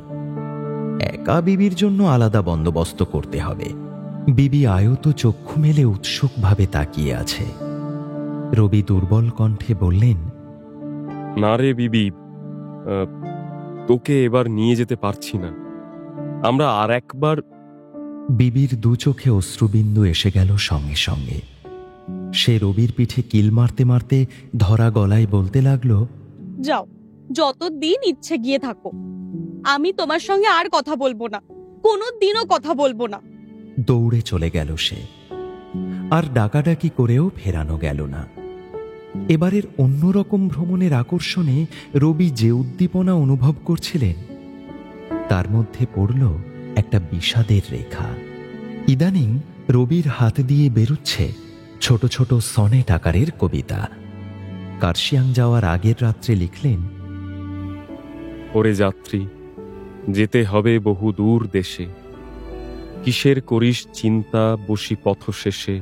একা বিবির জন্য আলাদা বন্দোবস্ত করতে হবে। বিবি আয়ত চক্ষু মেলে উৎসুকভাবে তাকিয়ে আছে। রবি দুর্বল কণ্ঠে বললেন, না রে বিবি, তোকে এবার নিয়ে যেতে পারছি না। আমরা আর একবার। বিবির দু চোখে অশ্রুবিন্দু এসে গেল সঙ্গে সঙ্গে। সে রবির পিঠে কিল মারতে মারতে ধরা গলায় বলতে লাগলো, যাও, যতদিন ইচ্ছে গিয়ে থাকো। আমি তোমার সঙ্গে আর কথা বলবো না, কোনো দিনও কথা বলবো না। দৌড়ে চলে গেল সে। আর ডাকাডাকি করেও ফেরানো গেল না। এবারের অন্যরকম ভ্রমণের আকর্ষণে রবি যে উদ্দীপনা অনুভব করছিলেন, তার মধ্যে পড়ল একটা বিষাদের রেখা। ইদানিং রবির হাত দিয়ে বেরুচ্ছে ছোট ছোট সনেট আকারের কবিতা। কার্শিয়াং যাওয়ার আগের রাত্রে লিখলেন, ওরে যাত্রী, যেতে হবে বহু দূর দেশে, কিসের করিস চিন্তা বসি পথ শেষে,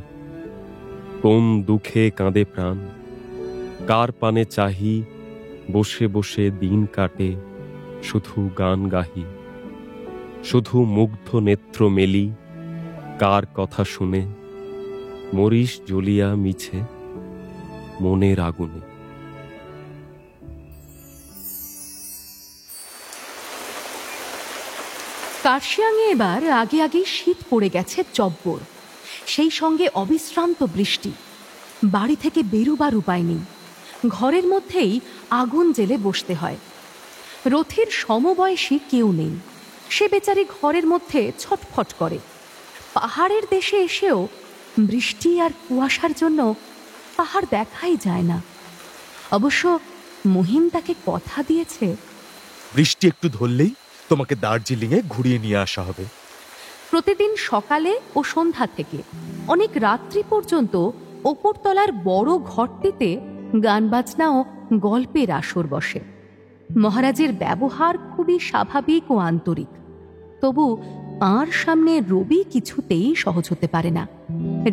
কোন দুঃখে কাঁদে প্রাণ, কার পানে চাহি, বসে বসে দিন কাটে, শুধু গান গাহি, শুধু মুগ্ধ নেত্র মেলি, কার কথা শুনে, মরিস জ্বলিয়া মিছে মনের আগুনে। কার্শিয়াংয়ে এবার আগে আগে শীত পড়ে গেছে জব্বর, সেই সঙ্গে অবিশ্রান্ত বৃষ্টি। বাড়ি থেকে বেরোবার উপায় নেই, ঘরের মধ্যেই আগুন জ্বেলে বসতে হয়। রথির সমবয়সী কেউ নেই, সে বেচারি ঘরের মধ্যে ছটফট করে। পাহাড়ের দেশে এসেও বৃষ্টি আর কুয়াশার জন্য পাহাড় দেখাই যায় না। অবশ্য মহিম তাকে কথা দিয়েছে, বৃষ্টি একটু ধরলেই তোমাকে দার্জিলিংয়ে ঘুরিয়ে নিয়ে আসা হবে। প্রতিদিন সকালে ও সন্ধ্যা থেকে অনেক রাত্রি পর্যন্ত ওপরতলার বড় ঘরটিতে গান বাজনা ও গল্পের আসর বসে। মহারাজের ব্যবহার খুবই স্বাভাবিক ও আন্তরিক, তবু তাঁর সামনে রবি কিছুতেই সহজ হতে পারে না।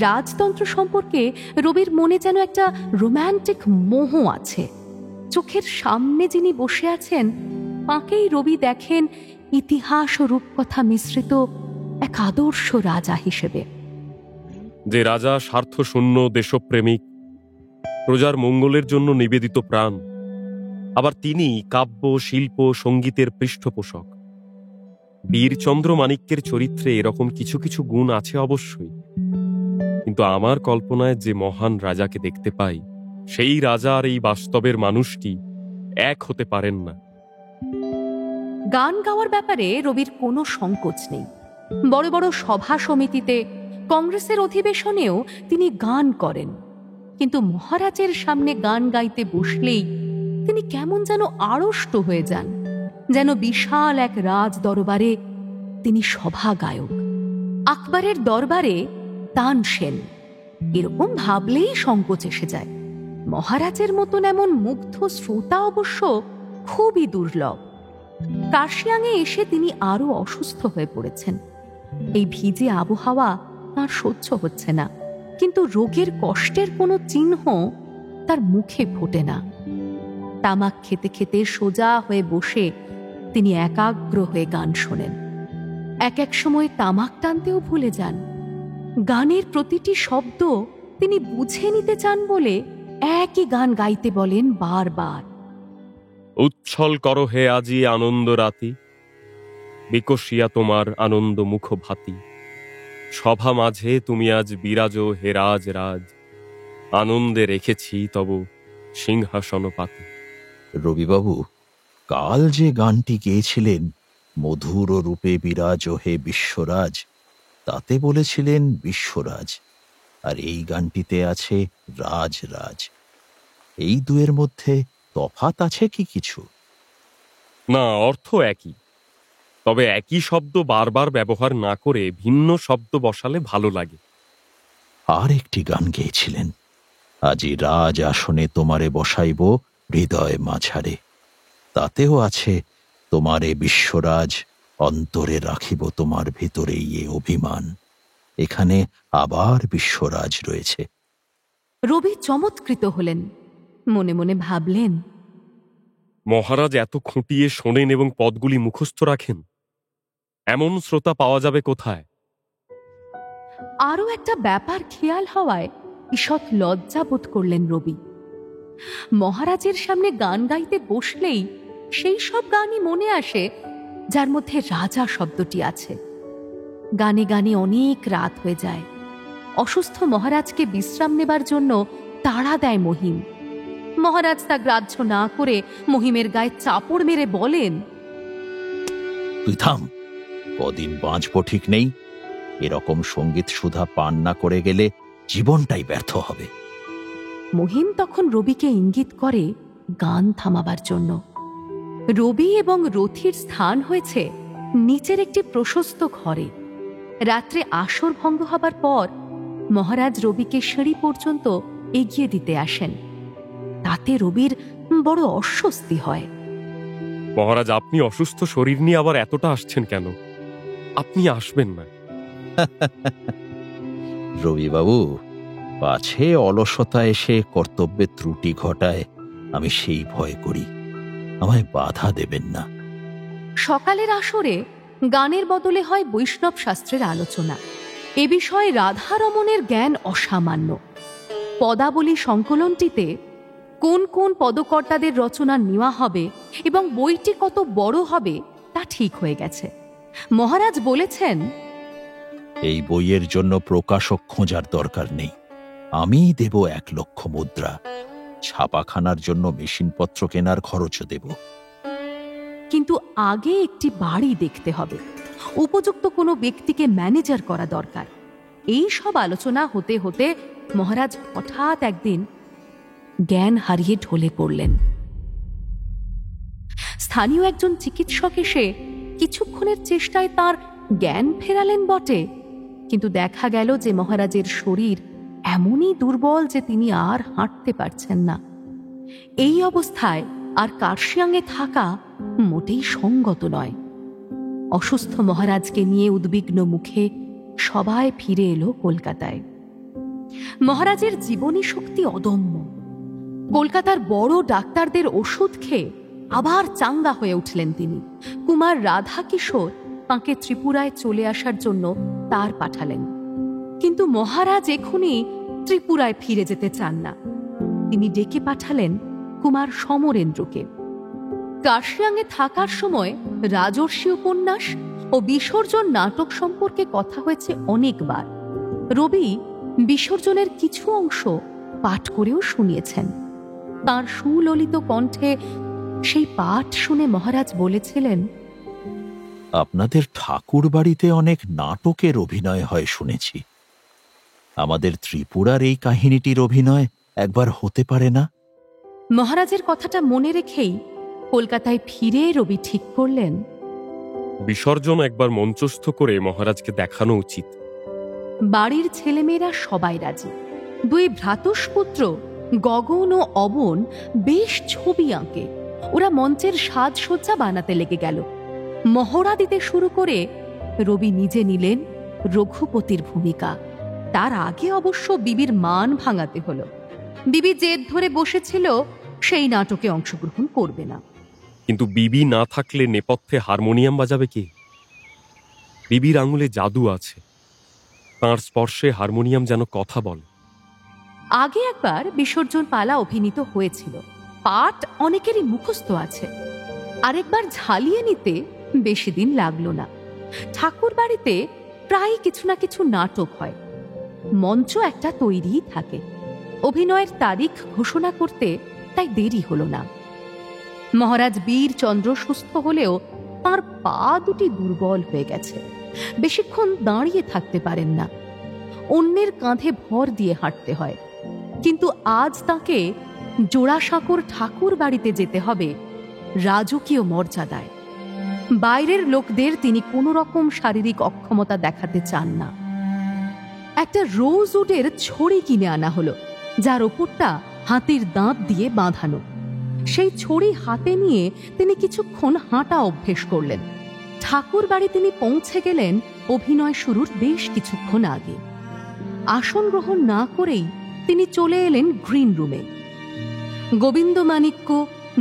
রাজতন্ত্র সম্পর্কে রবির মনে যেন একটা রোম্যান্টিক মোহ আছে। চোখের সামনে যিনি বসে আছেন, তাঁকেই রবি দেখেন ইতিহাস ও রূপকথা মিশ্রিত এক আদর্শ রাজা হিসেবে। যে রাজা স্বার্থশূন্য, দেশপ্রেমিক, প্রজার মঙ্গলের জন্য নিবেদিত প্রাণ, আবার তিনি কাব্য, শিল্প, সঙ্গীতের পৃষ্ঠপোষক। বীরচন্দ্র মাণিক্যের চরিত্রে এরকম কিছু কিছু গুণ আছে অবশ্যই, কিন্তু আমার কল্পনায় যে মহান রাজাকে দেখতে পাই, সেই রাজা আর এই বাস্তবের মানুষটি এক হতে পারেন না। গান গাওয়ার ব্যাপারে রবির কোনো সংকোচ নেই। বড় বড় সভা সমিতিতে, কংগ্রেসের অধিবেশনেও তিনি গান করেন, কিন্তু মহারাজের সামনে গান গাইতে বসলেই তিনি কেমন যেন আড়ষ্ট হয়ে যান, যেন বিশাল এক রাজ দরবারে তিনি সভা গায়ক। আকবরের দরবারে তানসেন, এরকম ভাবলেই সংকোচ এসে যায়। মহারাজের মতন এমন মুগ্ধ শ্রোতা অবশ্য খুবই দুর্লভ। কার্শিয়াংয়ে এসে তিনি আরো অসুস্থ হয়ে পড়েছেন। এই ভিজে আবহাওয়া তার সহ্য হচ্ছে না, কিন্তু রোগের কষ্টের কোনো চিহ্ন তার মুখে ফোটে না। তামাক খেতে খেতে সোজা হয়ে বসে তিনি একাগ্র হয়ে গান শোনেন। এক এক সময় তামাক টানতেও ভুলে যান। গানের প্রতিটি শব্দ তিনি বুঝে নিতে চান বলে একই গান গাইতে বলেন বারবার। উচ্ছল করো হে আজি আনন্দ রাতি, বিকশিয়া তোমার আনন্দ মুখ ভাতি। সভা মাঝে তুমি আজ বিরাজ হে রাজ রাজ, আনন্দে রেখেছি তব সিংহাসন পাতি। রবিবাবু, কাল যে গানটি গেয়েছিলেন মধুর রূপে বিরাজ হে বিশ্বরাজ, তাতে বলেছিলেন বিশ্বরাজ, আর এই গানটিতে আছে রাজ রাজ। এই দুয়ের মধ্যে তফাৎ আছে কি কিছু? না, অর্থ একই, তবে একই শব্দ বারবার ব্যবহার না করে ভিন্ন শব্দ বসালে ভালো লাগে। আর একটি গান গেয়েছিলেন, আজি রাজ আসনে তোমারে বসাইব হৃদয় মাঝারে, তাতেও আছে তোমারে বিশ্বরাজ, অন্তরে রাখিব তোমার ভিতরেই এ অভিমান। এখানে আবার বিশ্বরাজ রয়েছে। রবি চমৎকৃত হলেন, মনে মনে ভাবলেন, মহারাজ এত খুঁটিয়ে শোনেন এবং পদগুলি মুখস্থ রাখেন, এমন শ্রোতা পাওয়া যাবে কোথায়? আরও একটা ব্যাপার খেয়াল হওয়ায় ঈষৎ লজ্জা বোধ করলেন রবি। মহারাজের সামনে গান গাইতে বসলেই সেই সব গানই মনে আসে যার মধ্যে রাজা শব্দটি আছে। গানে গানে অনেক রাত হয়ে যায়। অসুস্থ মহারাজকে বিশ্রাম নেবার জন্য তাড়া দেয় মহিম। মহারাজ তা গ্রাহ্য না করে মহিমের গায়ে চাপড় মেরে বলেন, তুই থাম, কদিন বাঁচব ঠিক নেই। এরকম সঙ্গীত সুধা পান না করে গেলে জীবনটাই ব্যর্থ হবে। মহিম তখন রবিকে ইঙ্গিত করে গান থামাবার জন্য। রবি এবং রথির স্থান হয়েছে নিচের একটি প্রশস্ত ঘরে। রাত্রে আসর ভঙ্গ হবার পর মহারাজ রবিকে সিঁড়ি পর্যন্ত এগিয়ে দিতে আসেন। তাতে রবির বড় অস্বস্তি হয়। মহারাজ, আপনি অসুস্থ শরীর নিয়ে আবার এতটা আসছেন কেন? আপনি আসবেন না। রবিবাবু, পাছে অলসতা এসে কর্তব্যে ত্রুটি ঘটায়, আমি সেই ভয় করি। আমায় বাধা দেবেন না। সকালের আসরে গানের বদলে হয় বৈষ্ণব শাস্ত্রের আলোচনা। এ বিষয়ে রাধারমণের জ্ঞান অসামান্য। পদাবলী সংকলনটিতে কোন কোন পদকর্তাদের রচনা নেওয়া হবে এবং বইটি কত বড় হবে তা ঠিক হয়ে গেছে। মহারাজ বলেছেন, এই বইয়ের জন্য প্রকাশক খোঁজার দরকার নেই, আমিই দেব 1 লক্ষ মুদ্রা। ছাপাখানার জন্য মেশিনপত্র কেনার খরচও দেব। কিন্তু আগে একটি বাড়ি দেখতে হবে, উপযুক্ত কোনো ব্যক্তিকে ম্যানেজার করা দরকার। এই সব আলোচনা হতে হতে মহারাজ হঠাৎ একদিন জ্ঞান হারিয়ে ঢলে পড়লেন। স্থানীয় একজন চিকিৎসক এসে কিছুক্ষণের চেষ্টায় তার জ্ঞান ফেরালেন বটে, কিন্তু দেখা গেল যে মহারাজের শরীর এমনই দুর্বল যে তিনি আর হাঁটতে পারছেন না। এই অবস্থায় আর কার্শিয়াংয়ে থাকা মোটেই সঙ্গত নয়। অসুস্থ মহারাজকে নিয়ে উদ্বিগ্ন মুখে সবাই ফিরে এলো কলকাতায়। মহারাজের জীবনী শক্তি অদম্য। কলকাতার বড় ডাক্তারদের ওষুধ খেয়ে আবার চাঙ্গা হয়ে উঠলেন তিনি। কুমার রাধা কিশোর তাঁকে ত্রিপুরায় চলে আসার জন্য তার পাঠালেন, কিন্তু মহারাজ এখনই ত্রিপুরায় ফিরে যেতে চান না। তিনি ডেকে পাঠালেন কুমার সমরেন্দ্রকে। কার্শিয়াংয়ে থাকার সময় রাজর্ষি উপন্যাস ও বিসর্জন নাটক সম্পর্কে কথা হয়েছে অনেকবার। রবি বিসর্জনের কিছু অংশ পাঠ করেও শুনিয়েছেন। তাঁর সুললিত কণ্ঠে সেই পাঠ শুনে মহারাজ বলেছিলেন, আপনাদের ঠাকুর বাড়িতে অনেক নাটকের অভিনয় হয় শুনেছি। আমাদের ত্রিপুরার এই কাহিনীটির অভিনয় একবার হতে পারে না? মহারাজের কথাটা মনে রেখেই কলকাতায় ফিরে রবি ঠিক করলেন, বিসর্জন একবার মঞ্চস্থ করে মহারাজকে দেখানো উচিত। বাড়ির ছেলেমেয়েরা সবাই রাজি। দুই ভ্রাতুষ্পুত্র গগন ও অবন বেশ ছবি আঁকে। ওরা মঞ্চের সাজসজ্জা বানাতে লেগে গেল। মহড়া দিতে শুরু করে রবি নিজে নিলেন রঘুপতির ভূমিকা। তার আগে অবশ্য বিবির মান ভাঙাতে হলো। বিবি জেদ ধরে বসেছিল সেই নাটকে অংশগ্রহণ করবে না। কিন্তু বিবি না থাকলে নেপথ্যে হারমোনিয়াম বাজাবে কে? বিবির আঙুলে জাদু আছে, তাঁর স্পর্শে হারমোনিয়াম যেন কথা বলে। আগে একবার বিসর্জন পালা অভিনীত হয়েছিল, পাঠ অনেকেরই মুখস্থ আছে। আরেকবার ঝালিয়ে নিতে বেশি দিন লাগলো না। ঠাকুর বাড়িতে প্রায় কিছু না কিছু নাটক হয়, মঞ্চ একটা তৈরি থাকে। অভিনয়ের তারিখ ঘোষণা করতে তাই দেরি হলো না। মহারাজ বীর চন্দ্র সুস্থ হলেও তার পা দুটি দুর্বল হয়ে গেছে, বেশিক্ষণ দাঁড়িয়ে থাকতে পারেন না, অন্যের কাঁধে ভর দিয়ে হাঁটতে হয়। কিন্তু আজ তাকে জোড়াসাঁকোর ঠাকুর বাড়িতে যেতে হবে রাজকীয় মর্যাদায়। বাইরের লোকদের তিনি কোনো রকম শারীরিক অক্ষমতা দেখাতে চান না। একটা রোজউডের ছড়ি কিনে আনা হলো, যার ওপরটা হাতির দাঁত দিয়ে বাঁধানো। সেই ছড়ি হাতে নিয়ে তিনি কিছুক্ষণ হাঁটা অভ্যেস করলেন। ঠাকুর বাড়ি তিনি পৌঁছে গেলেন অভিনয় শুরুর বেশ কিছুক্ষণ আগে। আসন গ্রহণ না করেই তিনি চলে এলেন গ্রিন রুমে। গোবিন্দমাণিক্য,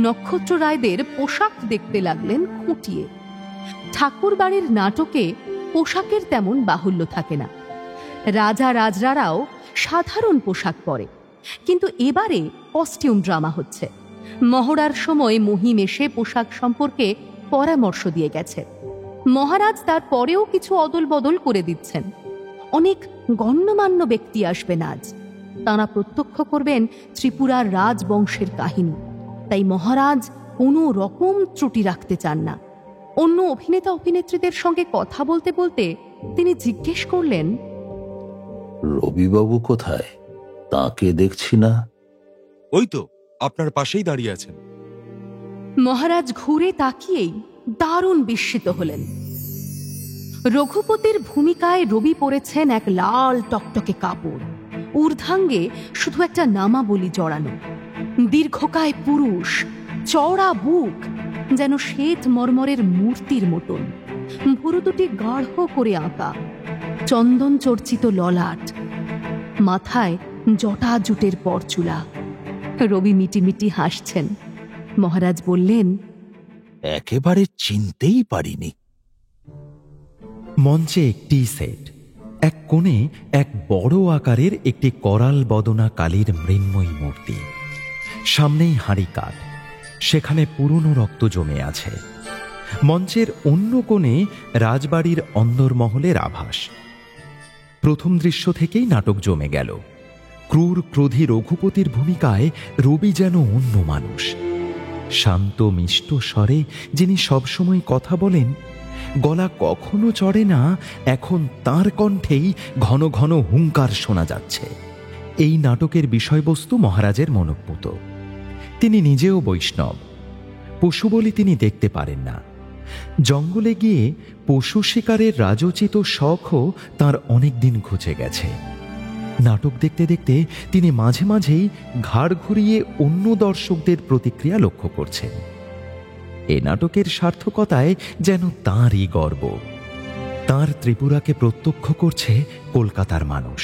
নক্ষত্র রায়দের পোশাক দেখতে লাগলেন খুঁটিয়ে। ঠাকুর বাড়ির নাটকে পোশাকের তেমন বাহুল্য থাকে না। রাজা রাজরারাও সাধারণ পোশাক পরে, কিন্তু এবারে কস্টিউম ড্রামা হচ্ছে। মহড়ার সময় মহিম এসে পোশাক সম্পর্কে পরামর্শ দিয়ে গেছে। মহারাজ তার পরেও কিছু অদল বদল করে দিচ্ছেন। অনেক গণ্যমান্য ব্যক্তি আসবেন আজ। তাঁরা প্রত্যক্ষ করবেন ত্রিপুরার রাজবংশের কাহিনী, তাই মহারাজ কোনো রকম ত্রুটি রাখতে চান না। অন্য অভিনেতা অভিনেত্রীদের সঙ্গে কথা বলতে বলতে তিনি জিজ্ঞেস করলেন, রবিবাবু কোথায়? তাকে দেখছি না। ওই তো আপনার পাশেই দাঁড়িয়ে আছেন। মহারাজ ঘুরে তাকিয়েই দারুণ বিস্মিত হলেন। রঘুপতির ভূমিকায় রবি পরেছেন এক লাল টকটকে কাপড়, ঊর্ধ্বাঙ্গে শুধু একটা নামাবলী জড়ানো। দীর্ঘকায় পুরুষ, চওড়া বুক, যেন শ্বেত মর্মরের মূর্তির মতন। ভুরু দুটি গাঢ় করে আঁকা, চন্দন চর্চিত ললাট, মাথায় জটা জুটের পরচুলা। রবি মিটিমিটি হাসছেন। মহারাজ বললেন, একেবারে চিনতেই পারিনি। মঞ্চে একটি সেট। এক কোণে এক বড় আকারের একটি করাল বদনা কালীর মৃন্ময়ী মূর্তি, সামনেই হাঁড়ি কাঠ, সেখানে পুরনো রক্ত জমে আছে। মঞ্চের অন্য কোণে রাজবাড়ির অন্দরমহলের আভাস। প্রথম দৃশ্য থেকেই নাটক জমে গেল। ক্রূর ক্রোধী রঘুপতির ভূমিকায় রবি যেন অন্য মানুষ। শান্ত মিষ্ট স্বরে যিনি সবসময় কথা বলেন, গলা কখনো চড়ে না, এখন তার কণ্ঠেই ঘন ঘন হুঙ্কার শোনা যাচ্ছে। এই নাটকের বিষয়বস্তু মহারাজের মনোপুত। তিনি নিজেও বৈষ্ণব। পশু বলি তিনি দেখতে পারেন না। জঙ্গলে গিয়ে পশু শিকারের রাজোচিত শখও তাঁর অনেকদিন ঘুচে গেছে। নাটক দেখতে দেখতে তিনি মাঝে মাঝেই ঘাড় ঘুরিয়ে অন্য দর্শকদের প্রতিক্রিয়া লক্ষ্য করছেন। এ নাটকের সার্থকতায় যেন তাঁরই গর্ব। তাঁর ত্রিপুরাকে প্রত্যক্ষ করছে কলকাতার মানুষ।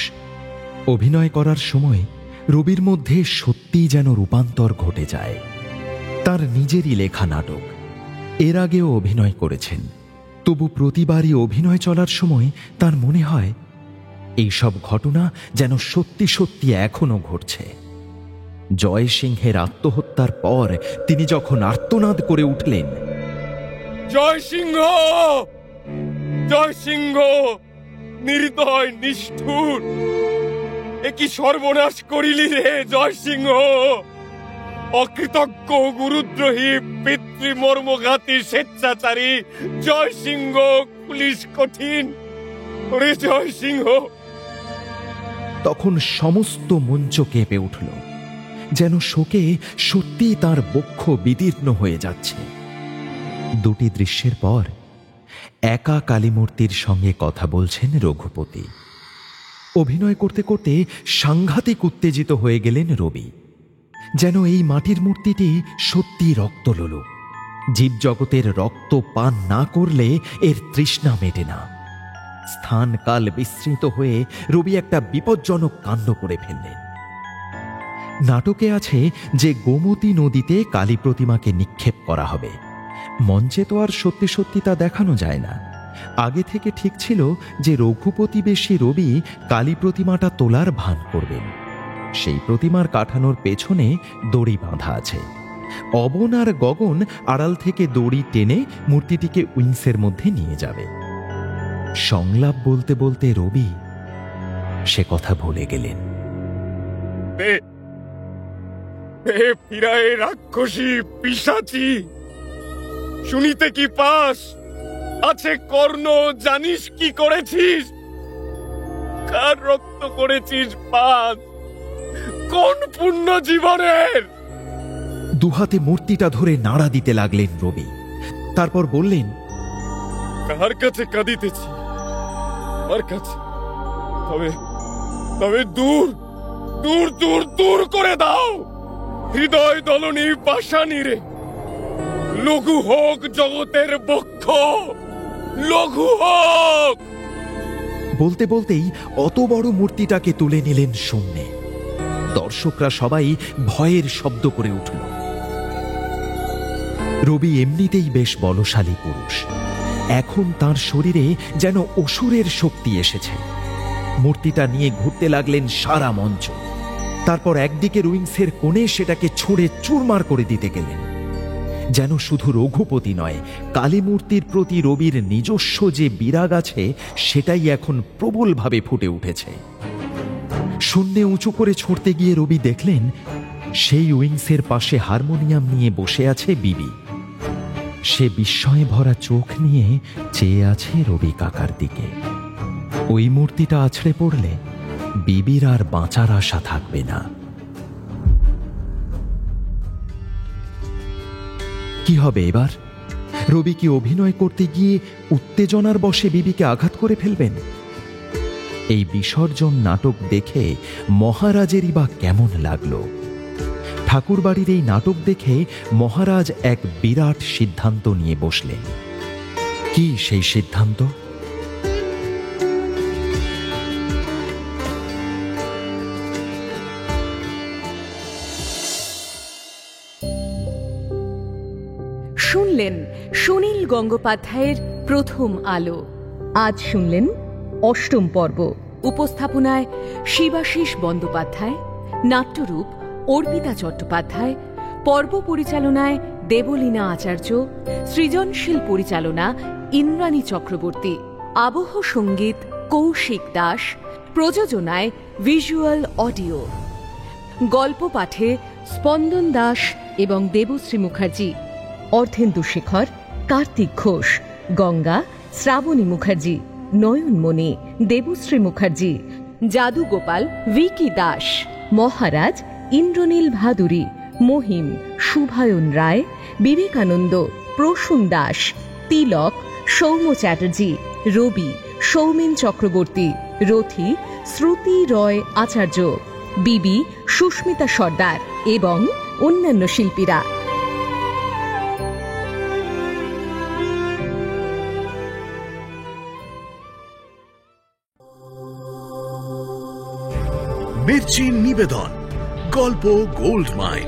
অভিনয় করার সময় রবির মধ্যে সত্যিই যেন রূপান্তর ঘটে যায়। তার নিজেরই লেখা নাটক, এর আগেও অভিনয় করেছেন, তবু প্রতিবারই অভিনয় চলার সময় তার মনে হয় এইসব ঘটনা যেন সত্যি সত্যি এখনো ঘটছে। জয় সিংহের আত্মহত্যার পর তিনি যখন আর্তনাদ করে উঠলেন, জয় সিংহ, জয় সিংহ, নির্দয় নিষ্ঠুর, এ কি সর্বনাশ করিলি রে জয় সিংহ! অকৃতজ্ঞ, গুরুদ্রোহী, পিতৃমর্মঘাতী, স্বেচ্ছাচারী জয় সিংহ, পুলিশ কঠিন ওরে জয় সিংহ! তখন সমস্ত মঞ্চ কেঁপে উঠল, যেন শোকে সত্যিই তার বক্ষ বিদীর্ণ হয়ে যাচ্ছে। দুটি দৃশ্যের পর একা কালীমূর্তির সঙ্গে কথা বলছেন রঘুপতি। অভিনয় করতে করতে সাংঘাতিক উত্তেজিত হয়ে গেলেন রবি। যেন এই মাটির মূর্তিটি সত্যি রক্তলোলুপ। জীবজগতের রক্ত পান না করলে এর তৃষ্ণা মেটে না। স্থান কাল বিস্তৃত হয়ে রবি একটা বিপজ্জনক কাণ্ড করে ফেললেন। নাটকে আছে যে গোমতী নদীতে কালী প্রতিমাকে নিক্ষেপ করা হবে। মঞ্চে তো আর সত্যি সত্যি তা দেখানো যায় না। আগে থেকে ঠিক ছিল যে রঘুপতি বেশী রবি কালী প্রতিমাটা তোলার ভান করবেন। সেই প্রতিমার কাঠানোর পেছনে দড়ি বাঁধা আছে। অবন আর গগন আড়াল থেকে দড়ি টেনে মূর্তিটিকে উইংসের মধ্যে নিয়ে যাবে। সংলাপ বলতে বলতে রবি সে কথা ভুলে গেলেন। ফিরায় রাক্ষসী পিশাচি, শুনিতে কি পাস? আছে কর্ণ, জানিস কি করেছিস? কার রক্ত করেছিস পান? কোন পুণ্য জীবনের? দুহাতে মূর্তিটা ধরে নাড়া দিতে লাগলেন রবি। তারপর বললেন, কার কাছে কাঁদিতেছি? আমার কাছে? তবে তবে দূর দূর দূর দূর করে দাও হৃদয় দলনী পাষাণী রে। লঘু হোক জগতের বক্ষ, লঘু হোক। বলতে বলতেই অত বড় মূর্তিটাকে তুলে নিলেন শূন্যে। দর্শকরা সবাই ভয়ের শব্দ করে উঠল। রবি এমনিতেই বেশ বলশালী পুরুষ। এখন তার শরীরে যেন অসুরের শক্তি এসেছে। মূর্তিটা নিয়ে ঘুরতে লাগলেন সারা মঞ্চ। তারপর একদিকে উইংসের কোণে সেটাকে ছুঁড়ে চুরমার করে দিতে গেলেন। যেন শুধু রঘুপতি নয়, কালী মূর্তির প্রতি রবির নিজস্ব যে বিরাগ আছে সেটাই এখন প্রবলভাবে ফুটে উঠেছে। শূন্যে উঁচু করে ছুঁড়তে গিয়ে রবি দেখলেন সেই উইংসের পাশে হারমোনিয়াম নিয়ে বসে আছে বিবি। সে বিস্ময়ে ভরা চোখ নিয়ে চেয়ে আছে রবি কাকার দিকে। ওই মূর্তিটা আছড়ে পড়লে বিবির আর বাঁচার আশা থাকবে না। কি হবে এবার? রবি কি অভিনয় করতে গিয়ে উত্তেজনার বশে বিবিকে আঘাত করে ফেলবেন? এই বিসর্জন নাটক দেখে মহারাজেরই বা কেমন লাগলো? ঠাকুরবাড়ির এই নাটক দেখে মহারাজ এক বিরাট সিদ্ধান্ত নিয়ে বসলেন। কি সেই সিদ্ধান্ত? শুনলেন সুনীল গঙ্গোপাধ্যায়ের প্রথম আলো। আজ শুনলেন অষ্টম পর্ব। উপস্থাপনায় শিবাশিস বন্দ্যোপাধ্যায়, নাট্যরূপ অর্পিতা চট্টোপাধ্যায়, পর্ব পরিচালনায় দেবলীনা আচার্য, সৃজনশীল পরিচালনা ইন্দ্রাণী চক্রবর্তী, আবহ সঙ্গীত কৌশিক দাস, প্রযোজনায় ভিজুয়াল অডিও। গল্প পাঠে স্পন্দন দাস এবং দেবশ্রী মুখার্জি, অর্ধেন্দু শেখর, কার্তিক ঘোষ, গঙ্গা শ্রাবণী মুখার্জি, নয়নমণি দেবশ্রী মুখার্জি, জাদুগোপাল ভিকি দাস, মহারাজ ইন্দ্রনীল ভাদুরী, মহিম শুভায়ন রায়, বিবেকানন্দ প্রসূন দাস, তিলক সৌম্য চ্যাটার্জি, রবি সৌমেন চক্রবর্তী, রথি শ্রুতি রয় আচার্য, বিবি সুস্মিতা সর্দার এবং অন্যান্য শিল্পীরা। মির্চি নিবেদন গল্প গোল্ড মাইন।